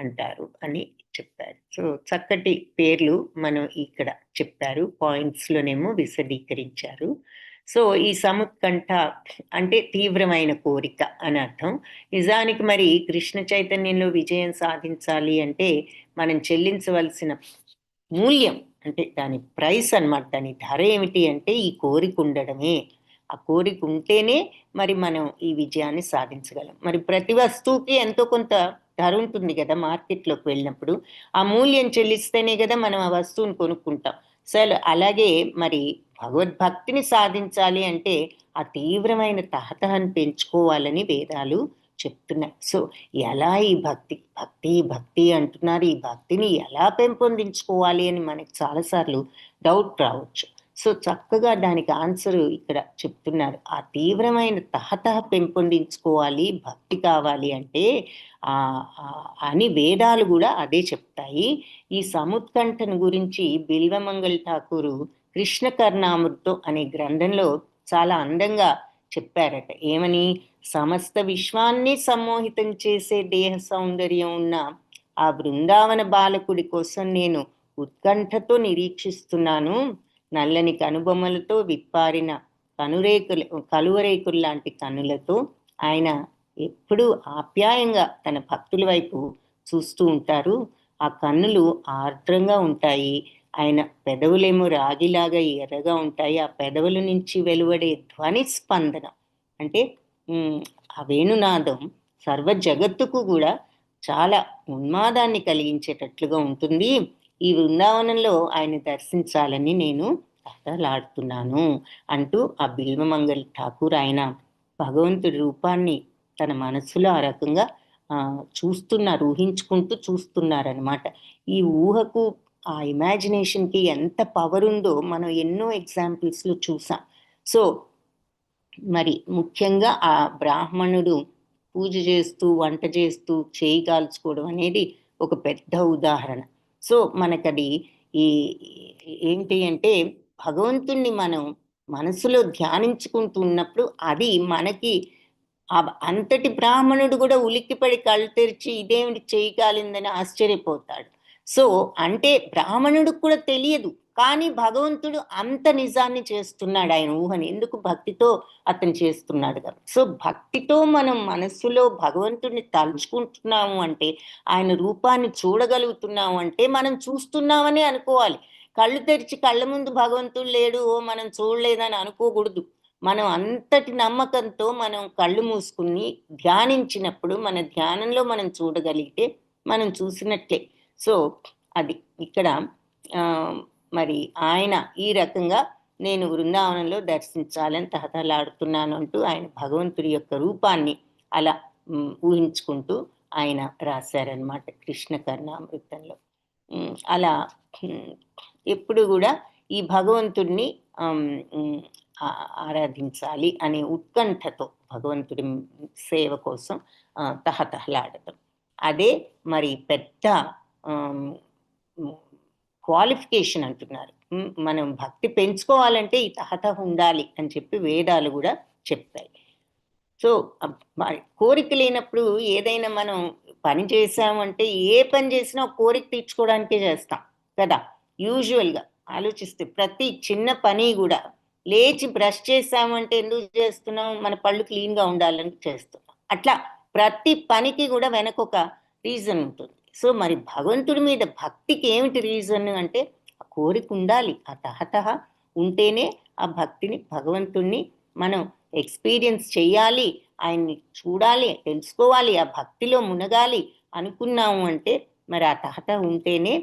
అంటారు అని చెప్పారు. సో చక్కటి పేర్లు మనం ఇక్కడ చెప్పారు, పాయింట్స్ లోనేమో విశదీకరించారు. సో ఈ సముత్కంఠ అంటే తీవ్రమైన కోరిక అని అర్థం. నిజానికి మరి కృష్ణ చైతన్యంలో విజయం సాధించాలి అంటే మనం చెల్లించవలసిన మూల్యం, అంటే దాని ప్రైస్ అన్నమాట, దాని ధర ఏమిటి అంటే ఈ కోరిక ఉండడమే. ఆ కోరిక ఉంటేనే మరి మనం ఈ విజయాన్ని సాధించగలం. మరి ప్రతి వస్తువుకి ఎంతో కొంత ధర ఉంటుంది కదా మార్కెట్లోకి వెళ్ళినప్పుడు. ఆ మూల్యం చెల్లిస్తేనే కదా మనం ఆ వస్తువుని కొనుక్కుంటాం. సో అలాగే మరి భగవద్భక్తిని సాధించాలి అంటే ఆ తీవ్రమైన తహతహను పెంచుకోవాలని వేదాలు చెప్తున్నాయి. సో ఎలా ఈ భక్తి అంటున్నారు, ఈ భక్తిని ఎలా పెంపొందించుకోవాలి అని మనకి చాలాసార్లు డౌట్ రావచ్చు. సో చక్కగా దానికి ఆన్సర్ ఇక్కడ చెప్తున్నారు. ఆ తీవ్రమైన తహతహ పెంపొందించుకోవాలి, భక్తి కావాలి అంటే అని వేదాలు కూడా అదే చెప్తాయి. ఈ సముత్కంఠను గురించి బిల్వమంగళ్ ఠాకూరు కృష్ణ కర్ణామృతం అనే గ్రంథంలో చాలా అందంగా చెప్పారట. ఏమని? సమస్త విశ్వాన్ని సమ్మోహితం చేసే దేహ సౌందర్యం ఉన్న ఆ బృందావన బాలకుడి కోసం నేను ఉత్కంఠతో నిరీక్షిస్తున్నాను. నల్లని కనుబొమ్మలతో విప్పారిన కలువరేకులు లాంటి కన్నులతో ఆయన ఎప్పుడూ ఆప్యాయంగా తన భక్తుల వైపు చూస్తూ ఉంటారు. ఆ కన్నులు ఆర్ద్రంగా ఉంటాయి. ఆయన పెదవులేమో రాగిలాగా ఎర్రగా ఉంటాయి. ఆ పెదవుల నుంచి వెలువడే ధ్వని స్పందన అంటే ఆ వేణునాదం సర్వ జగత్తుకు కూడా చాలా ఉన్మాదాన్ని కలిగించేటట్లుగా ఉంటుంది. ఈ బృందావనంలో ఆయన దర్శించాలని నేను తహతహలాడుతున్నాను అంటూ ఆ బిల్వమంగళ్ ఠాకూర్ ఆయన భగవంతుడి రూపాన్ని తన మనసులో ఆ రకంగా ఊహించుకుంటూ చూస్తున్నారనమాట. ఈ ఊహకు, ఆ ఇమాజినేషన్కి ఎంత పవర్ ఉందో మనం ఎన్నో ఎగ్జాంపుల్స్లో చూసాం. సో మరి ముఖ్యంగా ఆ బ్రాహ్మణుడు పూజ చేస్తూ వంట చేస్తూ చేయి కాల్చుకోవడం అనేది ఒక పెద్ద ఉదాహరణ. సో మనకది ఏంటి అంటే భగవంతుణ్ణి మనం మనసులో ధ్యానించుకుంటూ ఉన్నప్పుడు అది మనకి అంతటి బ్రాహ్మణుడు కూడా ఉలిక్కిపడి కళ్ళు తెరిచి ఇదేమిటి చేయి కాలిందని ఆశ్చర్యపోతాడు. సో అంటే బ్రాహ్మణుడికి కూడా తెలియదు, కానీ భగవంతుడు అంత నిజాన్ని చేస్తున్నాడు ఆయన ఊహని. ఎందుకు? భక్తితో అతను చేస్తున్నాడు కదా. సో భక్తితో మనం మనస్సులో భగవంతుడిని తలుచుకుంటున్నాము అంటే, ఆయన రూపాన్ని చూడగలుగుతున్నాము అంటే మనం చూస్తున్నామని అనుకోవాలి. కళ్ళు తెరిచి కళ్ళ ముందు భగవంతుడు లేడు, మనం చూడలేదని అనుకోకూడదు. మనం అంతటి నమ్మకంతో మనం కళ్ళు మూసుకుని ధ్యానించినప్పుడు మన ధ్యానంలో మనం చూడగలిగితే మనం చూసినట్లే. సో అది ఇక్కడ మరి ఆయన ఈ రకంగా నేను బృందావనంలో దర్శించాలని తహతహలాడుతున్నాను అంటూ ఆయన భగవంతుడి యొక్క రూపాన్ని అలా ఊహించుకుంటూ ఆయన రాశారనమాట కృష్ణ కర్ణామృతంలో. అలా ఎప్పుడు కూడా ఈ భగవంతుడిని ఆరాధించాలి అనే ఉత్కంఠతో భగవంతుడి సేవ కోసం తహతహలాడటం, అదే మరి పెద్ద క్వాలిఫికేషన్ అంటున్నారు. మనం భక్తి పెంచుకోవాలంటే ఈ తహతహ ఉండాలి అని చెప్పి వేదాలు కూడా చెప్తాయి. సో కోరిక లేనప్పుడు ఏదైనా మనం పని చేసామంటే, ఏ పని చేసినా కోరిక తీర్చుకోవడానికే చేస్తాం కదా. యూజువల్గా ఆలోచిస్తే ప్రతి చిన్న పని కూడా లేచి బ్రష్ చేసామంటే ఎందుకు చేస్తున్నాం? మన పళ్ళు క్లీన్ గా ఉండాలని చేస్తున్నాం. అట్లా ప్రతి పనికి కూడా వెనక ఒక రీజన్ ఉంటుంది. సో మరి భగవంతుడి మీద భక్తికి ఏమిటి రీజన్ అంటే ఆ కోరిక ఉండాలి, ఆ తహతహ ఉంటేనే ఆ భక్తిని, భగవంతుణ్ణి మనం ఎక్స్పీరియన్స్ చేయాలి, ఆయన్ని చూడాలి, తెలుసుకోవాలి, ఆ భక్తిలో మునగాలి అనుకున్నాము అంటే మరి ఆ తహతహ ఉంటేనే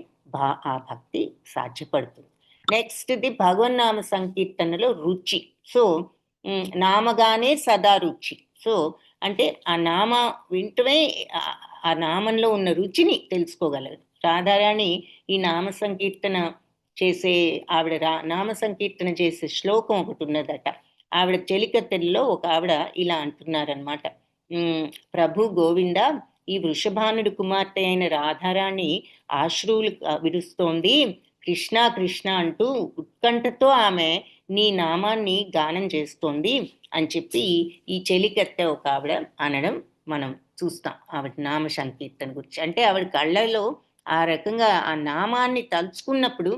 ఆ భక్తి సాధ్యపడుతుంది. నెక్స్ట్ది భగవన్నామ సంకీర్తనలో రుచి. సో నామగానే సదా రుచి. సో అంటే ఆ నామ వింటమే ఆ నామంలో ఉన్న రుచిని తెలుసుకోగలరు. రాధారాణి ఈ నామ సంకీర్తన చేసే ఆవిడ నామ సంకీర్తన చేసే శ్లోకం ఒకటి ఉన్నదట. ఆవిడ చెలికత్తెల్లో ఒక ఆవిడ ఇలా అంటున్నారనమాట, ప్రభు గోవింద, ఈ వృషభానుడి కుమార్తె అయిన రాధారాణి ఆశ్రువులు విడుస్తోంది, కృష్ణ కృష్ణ అంటూ ఉత్కంఠతో ఆమె నీ నామాన్ని గానం చేస్తోంది అని చెప్పి ఈ చెలికత్తె ఒక ఆవిడ అనడం మనం చూస్తాం ఆవిడ నామ సంకీర్తన గురించి. అంటే ఆవిడ కళ్ళలో ఆ రకంగా ఆ నామాన్ని తలుచుకున్నప్పుడు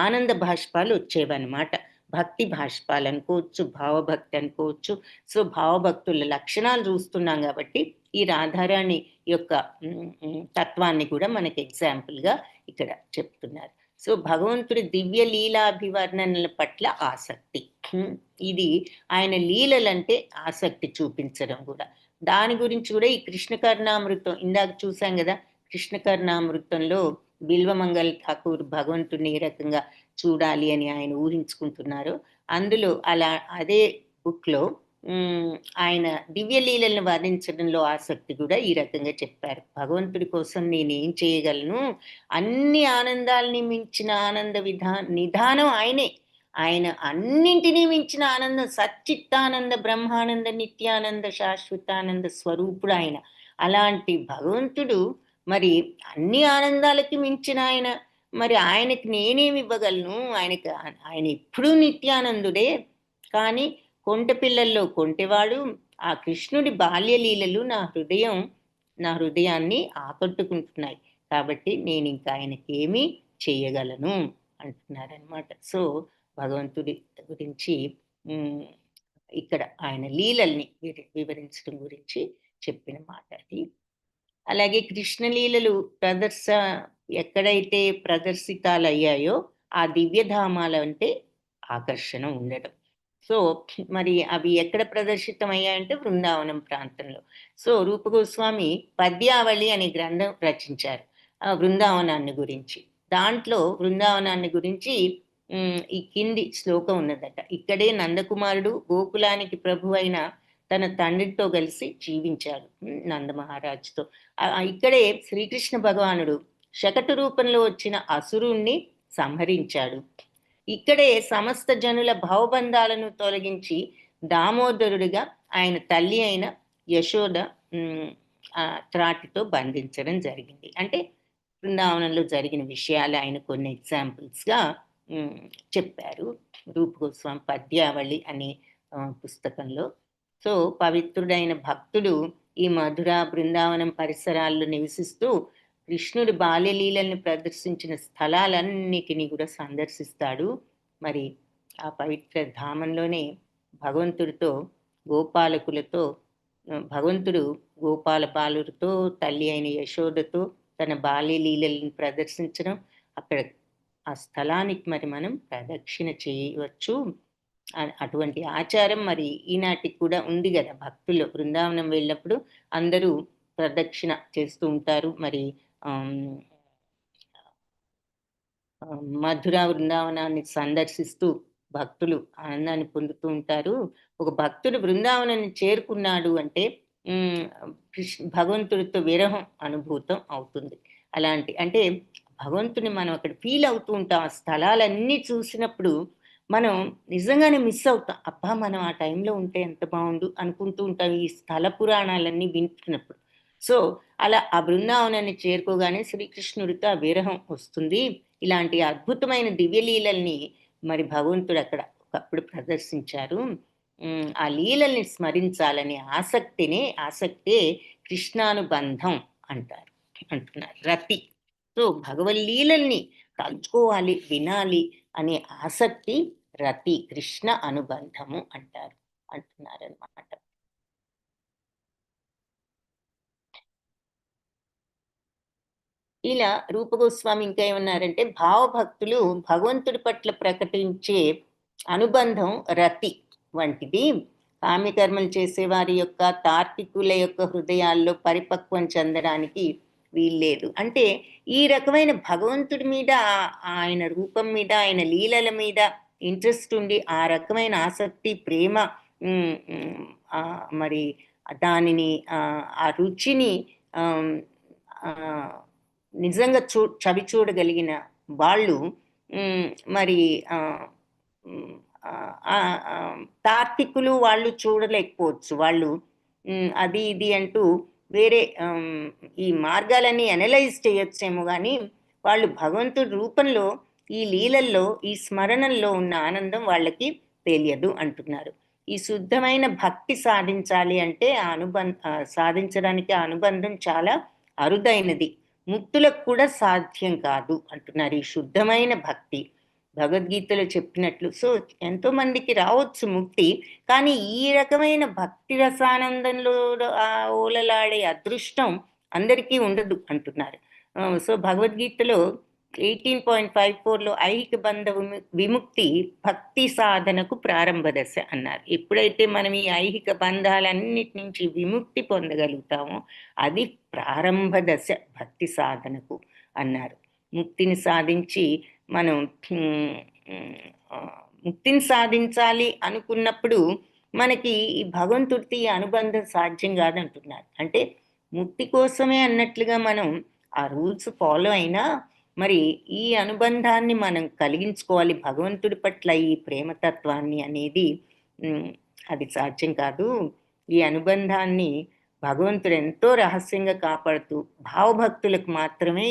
ఆనంద భాష్పాలు వచ్చేవన్నమాట. భక్తి భాష్పాలు అనుకోవచ్చు, భావభక్తి అనుకోవచ్చు. సో భావభక్తుల లక్షణాలు చూస్తున్నాం కాబట్టి ఈ రాధారాణి యొక్క తత్వాన్ని కూడా మనకి ఎగ్జాంపుల్గా ఇక్కడ చెప్తున్నారు. సో భగవంతుడి దివ్య లీలాభివర్ణనల పట్ల ఆసక్తి, ఇది ఆయన లీలలంటే ఆసక్తి చూపించడం కూడా. దాని గురించి కూడా ఈ కృష్ణ కర్ణామృతం ఇందాక చూసాం కదా, కృష్ణ కర్ణామృతంలో బిల్వమంగళ్ ఠాకూర్ భగవంతుడిని ఏ రకంగా చూడాలి అని ఆయన ఊహించుకుంటున్నారు. అందులో అలా అదే బుక్లో ఆయన దివ్యలీలను వర్ణించడంలో ఆసక్తి కూడా ఈ రకంగా చెప్పారు. భగవంతుడి కోసం నేనేం చేయగలను, అన్ని ఆనందాలని మించిన ఆనంద నిధానం ఆయనే. ఆయన అన్నింటినీ మించిన ఆనందం, సచ్చిత్తానంద బ్రహ్మానంద నిత్యానంద శాశ్వతానంద స్వరూపుడు ఆయన. అలాంటి భగవంతుడు మరి అన్ని ఆనందాలకి మించిన ఆయన, మరి ఆయనకి నేనేమి ఇవ్వగలను? ఆయన ఎప్పుడూ నిత్యానందుడే. కానీ కొంటె పిల్లల్లో కొంటెవాడు, ఆ కృష్ణుడి బాల్యలీలలు నా హృదయాన్ని ఆకట్టుకుంటున్నాయి, కాబట్టి నేను ఇంకా ఆయనకి ఏమీ చేయగలను అంటున్నారనమాట. సో భగవంతుడి గురించి ఇక్కడ ఆయన లీలల్ని వివరించడం గురించి చెప్పిన మాట అది. అలాగే కృష్ణలీలలు ఎక్కడైతే ప్రదర్శితాలయ్యాయో ఆ దివ్యధామాలంటే ఆకర్షణ ఉండడం. సో మరి అవి ఎక్కడ ప్రదర్శితం అయ్యాయంటే బృందావనం ప్రాంతంలో. సో రూప గోస్వామి పద్యావళి అనే గ్రంథం రచించారు బృందావనాన్ని గురించి. దాంట్లో బృందావనాన్ని గురించి ఈ కింది శ్లోకం ఉన్నదట. ఇక్కడే నందకుమారుడు గోకులానికి ప్రభు అయిన తన తండ్రితో కలిసి జీవించాడు, నందమహారాజుతో. ఇక్కడే శ్రీకృష్ణ భగవానుడు శకటు రూపంలో వచ్చిన అసురుణ్ణి సంహరించాడు. ఇక్కడే సమస్త జనుల భావబంధాలను తొలగించి దామోదరుడిగా ఆయన తల్లి అయిన యశోద త్రాటితో బంధించడం జరిగింది. అంటే బృందావనంలో జరిగిన విషయాలు ఆయన కొన్ని ఎగ్జాంపుల్స్గా చెప్పారు రూప గోస్వామి పద్యావళి అనే పుస్తకంలో. సో పవిత్రుడైన భక్తుడు ఈ మధుర బృందావనం పరిసరాల్లో నివసిస్తూ కృష్ణుడి బాల్యలీలని ప్రదర్శించిన స్థలాలన్నిటినీ కూడా సందర్శిస్తాడు. మరి ఆ పవిత్ర ధామంలోనే భగవంతుడితో భగవంతుడు గోపాల బాలుడితో తల్లి అయిన యశోదతో తన బాల్యలీలను ప్రదర్శించడం, అక్కడ ఆ స్థలానికి మరి మనం ప్రదక్షిణ చేయవచ్చు. అటువంటి ఆచారం మరి ఈనాటికి కూడా ఉంది కదా. భక్తులు బృందావనం వెళ్ళినప్పుడు అందరూ ప్రదక్షిణ చేస్తూ ఉంటారు. మరి మధుర బృందావనాన్ని సందర్శిస్తూ భక్తులు ఆనందాన్ని పొందుతూ ఉంటారు. ఒక భక్తుడు బృందావనాన్ని చేరుకున్నాడు అంటే భగవంతుడితో విరహం అనుభూతం అవుతుంది. అంటే భగవంతుని మనం అక్కడ ఫీల్ అవుతూ ఉంటాం. ఆ స్థలాలన్నీ చూసినప్పుడు మనం నిజంగానే మిస్ అవుతాం. అబ్బా మనం ఆ టైంలో ఉంటే ఎంత బాగుండు అనుకుంటూ ఉంటాం ఈ స్థల పురాణాలన్నీ వింటున్నప్పుడు. సో అలా ఆ బృందావనాన్ని చేరుకోగానే శ్రీకృష్ణుడితో ఆ విరహం వస్తుంది. ఇలాంటి అద్భుతమైన దివ్యలీలల్ని మరి భగవంతుడు అక్కడ ఒకప్పుడు ప్రదర్శించారు. ఆ లీలల్ని స్మరించాలనే ఆసక్తే కృష్ణానుబంధం అంటున్నారు రతి. సో భగవల్లీలల్ని తలుచుకోవాలి, వినాలి అనే ఆసక్తి రతి, కృష్ణ అనుబంధము అంటున్నారనమాట. ఇలా రూపగోస్వామి ఇంకా ఏమన్నారంటే, భావభక్తులు భగవంతుడి పట్ల ప్రకటించే అనుబంధం రతి వంటిది. కామ్యకర్మలు చేసేవారి యొక్క, తార్కికుల యొక్క హృదయాల్లో పరిపక్వం చెందడానికి వీల్లేదు. అంటే ఈ రకమైన భగవంతుడి మీద, ఆయన రూపం మీద, ఆయన లీలల మీద ఇంట్రెస్ట్ ఉండి ఆ రకమైన ఆసక్తి, ప్రేమ, మరి దానిని, ఆ రుచిని నిజంగా చవి చూడగలిగిన వాళ్ళు మరి తార్కికులు వాళ్ళు చూడలేకపోవచ్చు. వాళ్ళు అది ఇది అంటూ వేరే ఈ మార్గాలన్నీ అనలైజ్ చేయొచ్చేమో కానీ వాళ్ళు భగవంతుడి రూపంలో, ఈ లీలల్లో, ఈ స్మరణల్లో ఉన్న ఆనందం వాళ్ళకి తెలియదు అంటున్నారు. ఈ శుద్ధమైన భక్తి సాధించాలి అంటే సాధించడానికి ఆ అనుబంధం చాలా అరుదైనది, ముక్తులకు కూడా సాధ్యం కాదు అంటున్నారు ఈ శుద్ధమైన భక్తి. భగవద్గీతలో చెప్పినట్లు సో ఎంతో మందికి రావచ్చు ముక్తి, కానీ ఈ రకమైన భక్తి రసానందంలో ఓలలాడే అదృష్టం అందరికీ ఉండదు అంటున్నారు. సో భగవద్గీతలో 18.54లో ఐహిక బంధ విముక్తి భక్తి సాధనకు ప్రారంభ దశ అన్నారు. ఎప్పుడైతే మనం ఈ ఐహిక బంధాలన్నిటి నుంచి విముక్తి పొందగలుగుతామో అది ప్రారంభ దశ భక్తి సాధనకు అన్నారు. ముక్తిని సాధించి మనం ముక్తిని సాధించాలి అనుకున్నప్పుడు మనకి ఈ భగవంతుడితో ఈ అనుబంధం సాధ్యం కాదంటున్నారు. అంటే ముక్తి కోసమే అన్నట్లుగా మనం ఆ రూల్స్ ఫాలో అయినా మరి ఈ అనుబంధాన్ని మనం కలిగించుకోవాలి భగవంతుడి పట్ల, ఈ ప్రేమతత్వాన్ని అనేది అది సాధ్యం కాదు. ఈ అనుబంధాన్ని భగవంతుడు ఎంతో రహస్యంగా కాపాడుతూ భావభక్తులకు మాత్రమే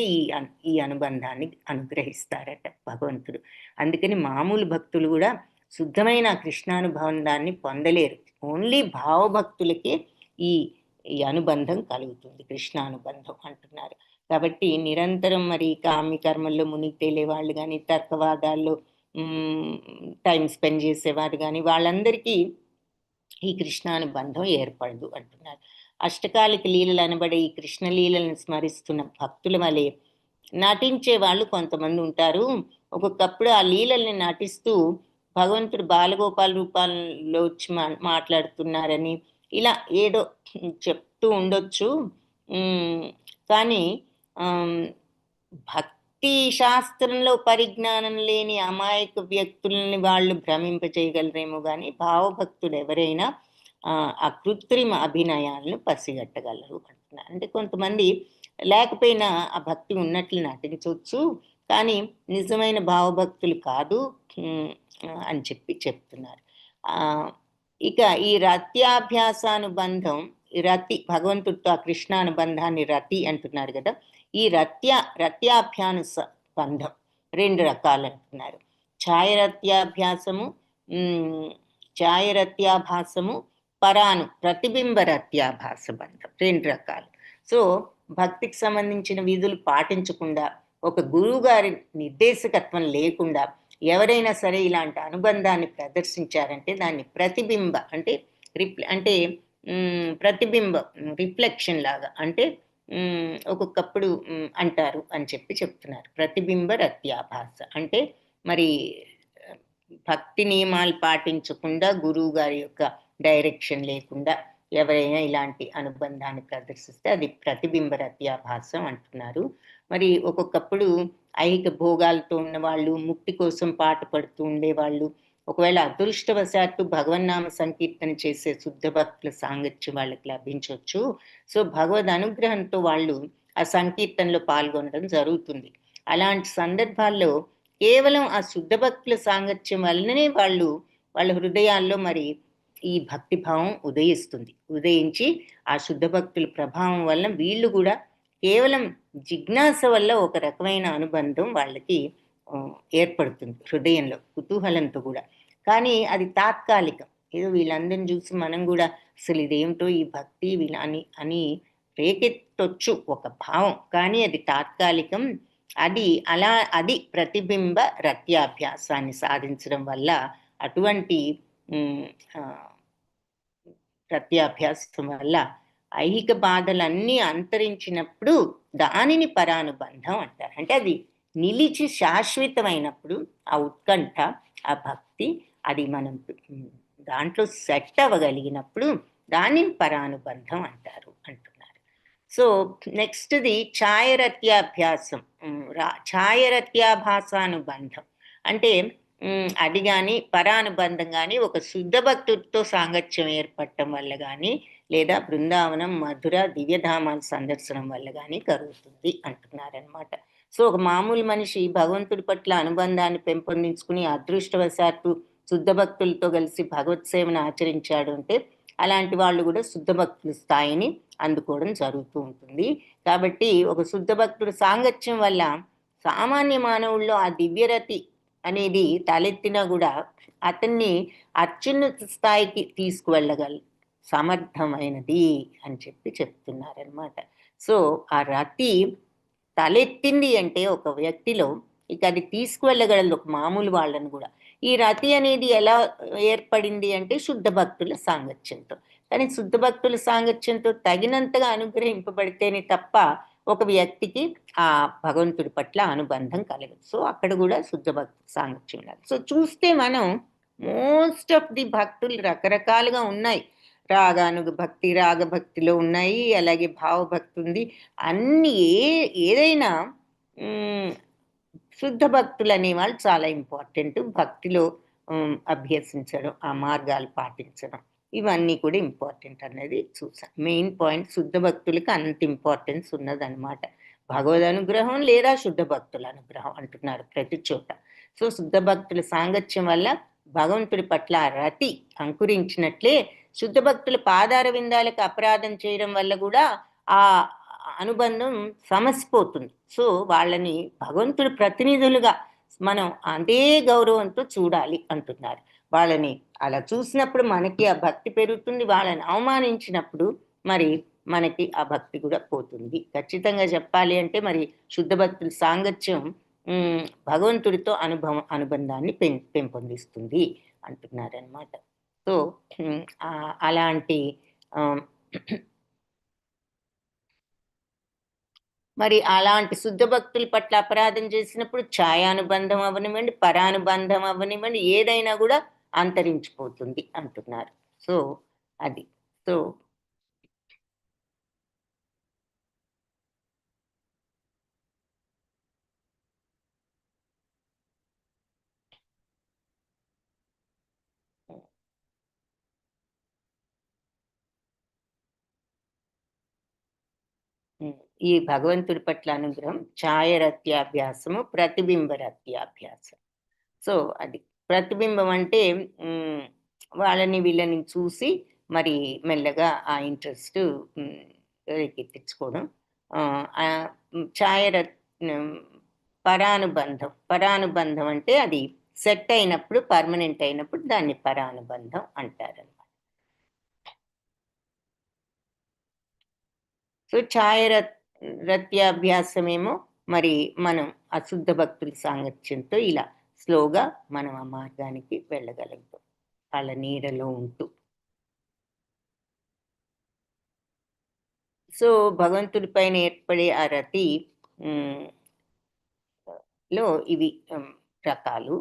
ఈ అనుబంధాన్ని అనుగ్రహిస్తారట భగవంతుడు. అందుకని మామూలు భక్తులు కూడా శుద్ధమైన కృష్ణానుబంధాన్ని పొందలేరు. ఓన్లీ భావభక్తులకే ఈ అనుబంధం కలుగుతుంది, కృష్ణానుబంధం అంటున్నారు. కాబట్టి నిరంతరం మరి కామ్యకర్మల్లో మునిగి తేలే వాళ్ళు కానీ, తర్కవాదాల్లో టైం స్పెండ్ చేసేవారు కానీ వాళ్ళందరికీ ఈ కృష్ణానుబంధం ఏర్పడదు అంటున్నారు. అష్టకాలిక లీలలు అనబడే ఈ కృష్ణ లీలను స్మరిస్తున్న భక్తుల వలె నటించే వాళ్ళు కొంతమంది ఉంటారు. ఒక్కొక్కప్పుడు ఆ లీలల్ని నటిస్తూ భగవంతుడు బాలగోపాల రూపాల్లో వచ్చి మాట్లాడుతున్నారని ఇలా ఏదో చెప్తూ ఉండొచ్చు. కానీ భక్తి శాస్త్రంలో పరిజ్ఞానం లేని అమాయక వ్యక్తుల్ని వాళ్ళు భ్రమింపజేయగలరేమో కానీ భావభక్తుడు ఎవరైనా ఆ కృత్రిమ అభినయాలను పసిగట్టగలరు అంటున్నారు. అంటే కొంతమంది లేకపోయినా ఆ భక్తి ఉన్నట్లు నటించవచ్చు, కానీ నిజమైన భావభక్తులు కాదు అని చెప్తున్నారు. ఇక ఈ రత్యాభ్యాసానుబంధం, రతి భగవంతుడితో ఆ కృష్ణానుబంధాన్ని రతి అంటున్నారు కదా. ఈ రత్యాభ్యాస బంధం 2 రకాలు అంటున్నారు. ఛాయరత్యాభాసము, ప్రతిబింబ రత్యాభాస బంధం 2 రకాలు. సో భక్తికి సంబంధించిన విధులు పాటించకుండా, ఒక గురువు గారి నిర్దేశకత్వం లేకుండా ఎవరైనా సరే ఇలాంటి అనుబంధాన్ని ప్రదర్శించారంటే దాన్ని ప్రతిబింబ అంటే ప్రతిబింబం, రిఫ్లెక్షన్ లాగా, అంటే ఒక్కొక్కప్పుడు అంటారు అని చెప్తున్నారు. ప్రతిబింబ రత్యాభాస అంటే మరి భక్తి నియమాలు పాటించకుండా, గురువు గారి యొక్క డైరెక్షన్ లేకుండా ఎవరైనా ఇలాంటి అనుబంధాన్ని ప్రదర్శిస్తే అది ప్రతిబింబ రత్యాభాసం అంటున్నారు. మరి ఒక్కొక్కప్పుడు ఐహిక భోగాలతో ఉన్న వాళ్ళు, ముక్తి కోసం పాటుపడుతూ ఉండేవాళ్ళు, ఒకవేళ అదృష్టవశాత్తు భగవన్నామ సంకీర్తన చేసే శుద్ధ భక్తుల సాంగత్యం వాళ్ళకి లభించవచ్చు. సో భగవద్ అనుగ్రహంతో వాళ్ళు ఆ సంకీర్తనలో పాల్గొనడం జరుగుతుంది. అలాంటి సందర్భాల్లో కేవలం ఆ శుద్ధ భక్తుల సాంగత్యం వలననే వాళ్ళ హృదయాల్లో మరి ఈ భక్తిభావం ఉదయించి ఆ శుద్ధ భక్తుల ప్రభావం వల్ల వీళ్ళు కూడా కేవలం జిజ్ఞాస వల్ల ఒక రకమైన అనుబంధం వాళ్ళకి ఏర్పడుతుంది హృదయంలో, కుతూహలంతో కూడా. కానీ అది తాత్కాలికం. ఏదో వీళ్ళందరిని చూసి మనం కూడా అసలు ఇదేమిటో ఈ భక్తి అని రేకెత్తొచ్చు ఒక భావం, కానీ అది తాత్కాలికం. అది ప్రతిబింబ రత్యాభ్యాసాన్ని సాధించడం వల్ల అటువంటి ప్రత్యాభ్యాసం వల్ల ఐహిక బాధలన్నీ అంతరించినప్పుడు దానిని పరానుబంధం అంటారు. అంటే అది నిలిచి శాశ్వతమైనప్పుడు ఆ ఉత్కంఠ, ఆ భక్తి, అది మనం దాంట్లో సెట్ అవ్వగలిగినప్పుడు దానిని పరానుబంధం అంటారు అంటున్నారు. సో నెక్స్ట్ది ఛాయరత్యాభ్యాసం, ఛాయరత్యాభాసానుబంధం అంటే అది కానీ పరానుబంధం కానీ ఒక శుద్ధ భక్తుడితో సాంగత్యం ఏర్పడటం వల్ల కానీ లేదా బృందావనం, మధుర, దివ్యధామాల సందర్శనం వల్ల కానీ కలుగుతుంది అంటున్నారనమాట. సో ఒక మామూలు మనిషి భగవంతుడి పట్ల అనుబంధాన్ని పెంపొందించుకుని అదృష్టవశాత్తు శుద్ధ భక్తులతో కలిసి భగవత్ సేవను ఆచరించాడు అంటే అలాంటి వాళ్ళు కూడా శుద్ధ భక్తుల స్థాయిని అందుకోవడం జరుగుతూ ఉంటుంది. కాబట్టి ఒక శుద్ధ భక్తుడు సాంగత్యం వల్ల సామాన్య మానవుల్లో ఆ దివ్యరతి అనేది తలెత్తినా కూడా అతన్ని అత్యున్నత స్థాయికి తీసుకువెళ్ళగల సమర్థమైనది అని చెప్తున్నారనమాట. సో ఆ రతి తలెత్తింది అంటే ఒక వ్యక్తిలో ఇక అది తీసుకువెళ్ళగలదు ఒక మామూలు వాళ్ళను కూడా. ఈ రతి అనేది ఎలా ఏర్పడింది అంటే శుద్ధ భక్తుల సాంగత్యంతో. కానీ శుద్ధ భక్తుల సాంగత్యంతో తగినంతగా అనుగ్రహింపబడితేనే తప్ప ఒక వ్యక్తికి ఆ భగవంతుడి పట్ల అనుబంధం కలగదు. సో అక్కడ కూడా శుద్ధ భక్తుల సాంగత్యం ఉండాలి. సో చూస్తే మనం మోస్ట్ ఆఫ్ ది భక్తులు రకరకాలుగా ఉన్నాయి. భక్తి రాగభక్తిలో ఉన్నాయి, అలాగే భావభక్తి ఉంది. అన్ని ఏదైనా శుద్ధ భక్తులు అనేవాళ్ళు చాలా ఇంపార్టెంట్. భక్తిలో అభ్యసించడం, ఆ మార్గాలు పాటించడం, ఇవన్నీ కూడా ఇంపార్టెంట్ అనేది చూసాం. మెయిన్ పాయింట్ శుద్ధ భక్తులకి అంత ఇంపార్టెన్స్ ఉన్నదన్నమాట. భగవద్ అనుగ్రహం లేదా శుద్ధ భక్తుల అనుగ్రహం అంటున్నారు ప్రతి చోట. సో శుద్ధ భక్తుల సాంగత్యం వల్ల భగవంతుడి పట్ల రతి అంకురించినట్లే శుద్ధ భక్తుల పాదార విందాలకు అపరాధం చేయడం వల్ల కూడా ఆ అనుబంధం సమసిపోతుంది. సో వాళ్ళని భగవంతుడి ప్రతినిధులుగా మనం అదే గౌరవంతో చూడాలి అంటున్నారు. వాళ్ళని అలా చూసినప్పుడు మనకి ఆ భక్తి పెరుగుతుంది. వాళ్ళని అవమానించినప్పుడు మరి మనకి ఆ భక్తి కూడా పోతుంది. ఖచ్చితంగా చెప్పాలి అంటే మరి శుద్ధ భక్తుల సాంగత్యం భగవంతుడితో అనుబంధాన్ని పెంపొందిస్తుంది అంటున్నారనమాట. సో అలాంటి మరి అలాంటి శుద్ధ భక్తుల పట్ల అపరాధం చేసినప్పుడు ఛాయానుబంధం అవనివ్వండి, పరానుబంధం అవనివ్వండి, ఏదైనా కూడా అంతరించిపోతుంది అంటున్నారు. సో అది సో ఈ భగవంతుడి పట్ల అనుగ్రహం ఛాయరత్యాభ్యాసము, ప్రతిబింబరత్యాభ్యాసం. సో అది ప్రతిబింబం అంటే వాళ్ళని వీళ్ళని చూసి మరి మెల్లగా ఆ ఇంట్రెస్ట్ రేకెత్తించుకోవడం. పరానుబంధం అంటే అది సెట్ అయినప్పుడు, పర్మనెంట్ అయినప్పుడు దాన్ని పరానుబంధం అంటారన్నమాట. సో ఛాయరత్యాభ్యాసమేమో మరి మనం అశుద్ధ భక్తుల సాంగత్యంతో ఇలా స్లోగా మనం ఆ మార్గానికి వెళ్ళగలుగుతాం వాళ్ళ నీడలో ఉంటూ. సో భగవంతుడి పైన ఏర్పడే ఆ రతి లో ఇవి రకాలు.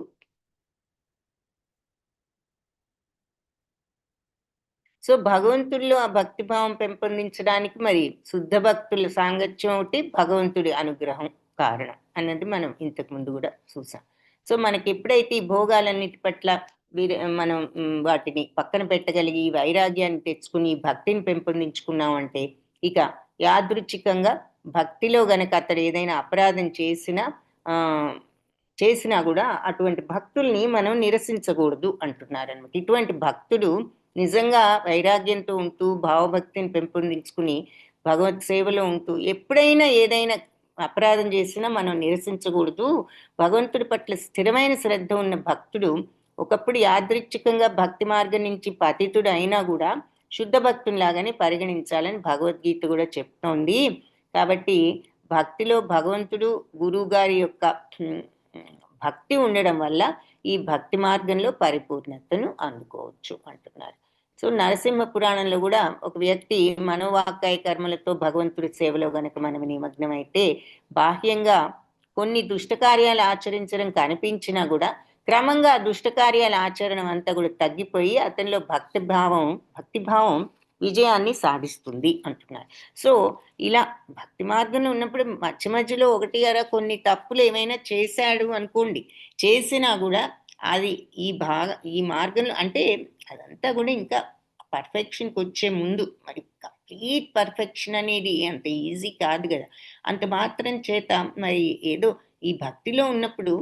సో భగవంతుడిలో ఆ భక్తిభావం పెంపొందించడానికి మరి శుద్ధ భక్తుల సాంగత్యం ఒకటి, భగవంతుడి అనుగ్రహం కారణం అన్నది మనం ఇంతకు ముందు కూడా చూసాం. సో మనకి ఎప్పుడైతే ఈ భోగాలన్నిటి పట్ల మనం వాటిని పక్కన పెట్టగలిగి వైరాగ్యాన్ని తెచ్చుకుని భక్తిని పెంపొందించుకున్నామంటే ఇక యాదృచ్ఛికంగా భక్తిలో గనక అతడు ఏదైనా అపరాధం చేసినా కూడా అటువంటి భక్తుల్ని మనం నిరసించకూడదు అంటున్నారన్నమాట. ఇటువంటి భక్తుడు నిజంగా వైరాగ్యంతో ఉంటూ భావభక్తిని పెంపొందించుకుని భగవత్ సేవలో ఉంటూ ఎప్పుడైనా ఏదైనా అపరాధం చేసినా మనం నిరసించకూడదు. భగవంతుడి పట్ల స్థిరమైన శ్రద్ధ ఉన్న భక్తుడు ఒకప్పుడు యాదృచ్ఛికంగా భక్తి మార్గం నుంచి పతితుడు అయినా కూడా శుద్ధ భక్తునిలాగానే పరిగణించాలని భగవద్గీత కూడా చెప్తోంది. కాబట్టి భక్తిలో భగవంతుడు గురువు గారి యొక్క భక్తి ఉండడం వల్ల ఈ భక్తి మార్గంలో పరిపూర్ణతను అందుకోవచ్చు అంటున్నారు. సో నరసింహ పురాణంలో కూడా ఒక వ్యక్తి మనోవాకాయ కర్మలతో భగవంతుడి సేవలో గనక మనం నిమగ్నం అయితే బాహ్యంగా కొన్ని దుష్టకార్యాలు ఆచరించడం కనిపించినా కూడా క్రమంగా దుష్టకార్యాల ఆచరణ అంతా కూడా తగ్గిపోయి అతనిలో భక్తిభావం విజయాన్ని సాధిస్తుంది అంటున్నారు. సో ఇలా భక్తి మార్గంలో ఉన్నప్పుడు మధ్య మధ్యలో ఒకటి అరా కొన్ని తప్పులు ఏమైనా చేశాడు అనుకోండి, చేసినా కూడా అది ఈ మార్గంలో అంటే అదంతా కూడా ఇంకా పర్ఫెక్షన్కి వచ్చే ముందు, మరి కంప్లీట్ పర్ఫెక్షన్ అనేది అంత ఈజీ కాదు కదా. అంత మాత్రం చేత మరి ఏదో ఈ భక్తిలో ఉన్నప్పుడు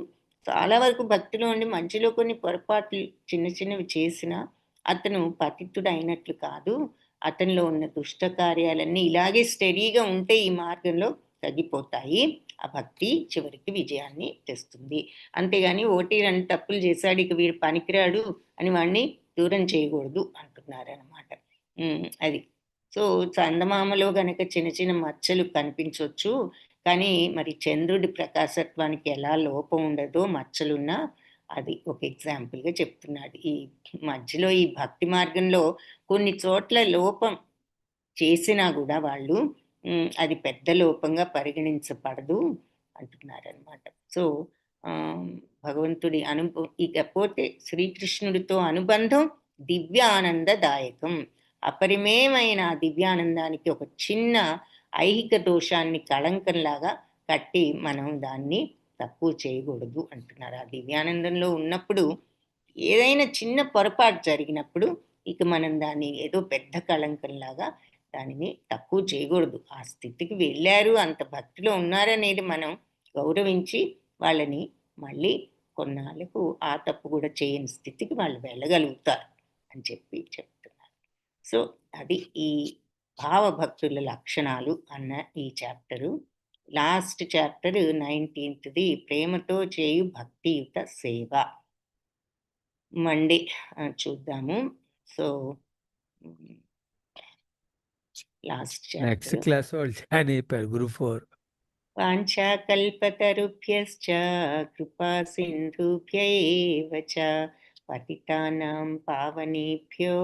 చాలా వరకు భక్తిలో ఉండి మధ్యలో కొన్ని పొరపాట్లు చిన్న చిన్నవి చేసినా అతను పతితుడు అయినట్లు కాదు. అతనిలో ఉన్న దుష్ట కార్యాలన్నీ ఇలాగే స్టడీగా ఉంటే ఈ మార్గంలో తగ్గిపోతాయి. ఆ భక్తి చివరికి విజయాన్ని తెస్తుంది. అంతేగాని ఒకటి రెండు తప్పులు చేశాడు ఇక వీడు పనికిరాడు అని వాడిని దూరం చేయకూడదు అంటున్నారు అన్నమాట. అది సో చందమామలో గనక చిన్న చిన్న మచ్చలు కనిపించవచ్చు, కానీ మరి చంద్రుడి ప్రకాశత్వానికి ఎలా లోపం ఉండదో మచ్చలున్నా అది ఒక ఎగ్జాంపుల్గా చెప్తున్నాడు. ఈ మధ్యలో ఈ భక్తి మార్గంలో కొన్ని చోట్ల లోపం చేసినా కూడా వాళ్ళు అది పెద్ద లోపంగా పరిగణించబడదు అంటున్నారు అనమాట. సో భగవంతుడి ఇకపోతే శ్రీకృష్ణుడితో అనుబంధం దివ్య ఆనందదాయకం. అపరిమేయమైన దివ్యానందానికి ఒక చిన్న ఐహిక దోషాన్ని కళంకంలాగా కట్టి మనం దాన్ని తక్కువ చేయకూడదు అంటున్నారు. ఆ దివ్యానందంలో ఉన్నప్పుడు ఏదైనా చిన్న పొరపాటు జరిగినప్పుడు ఇక మనం దాన్ని ఏదో పెద్ద కళంకంలాగా దానిని తక్కువ చేయకూడదు. ఆ స్థితికి వెళ్ళారు, అంత భక్తిలో ఉన్నారనేది మనం గౌరవించి వాళ్ళని మళ్ళీ కొన్నాళ్ళకు ఆ తప్పు కూడా చేయని స్థితికి వాళ్ళు వెళ్ళగలుగుతారు అని చెప్తున్నారు. సో అది ఈ భావభక్తుల లక్షణాలు అన్న ఈ చాప్టరు. లాస్ట్ చాప్టర్ 19th ప్రేమతో చేయు భక్తియుత సేవ. మండే చూద్దాము. సో లాస్ట్ నెక్స్ట్ క్లాస్ వాళ్ళు జాయిన్ అయిపోయారు గ్రూప్ 4. వాంఛాకల్పతరుభ్యశ్చ కృపా సింధుభ్యైవ చ పతితానాం పావనేభ్యో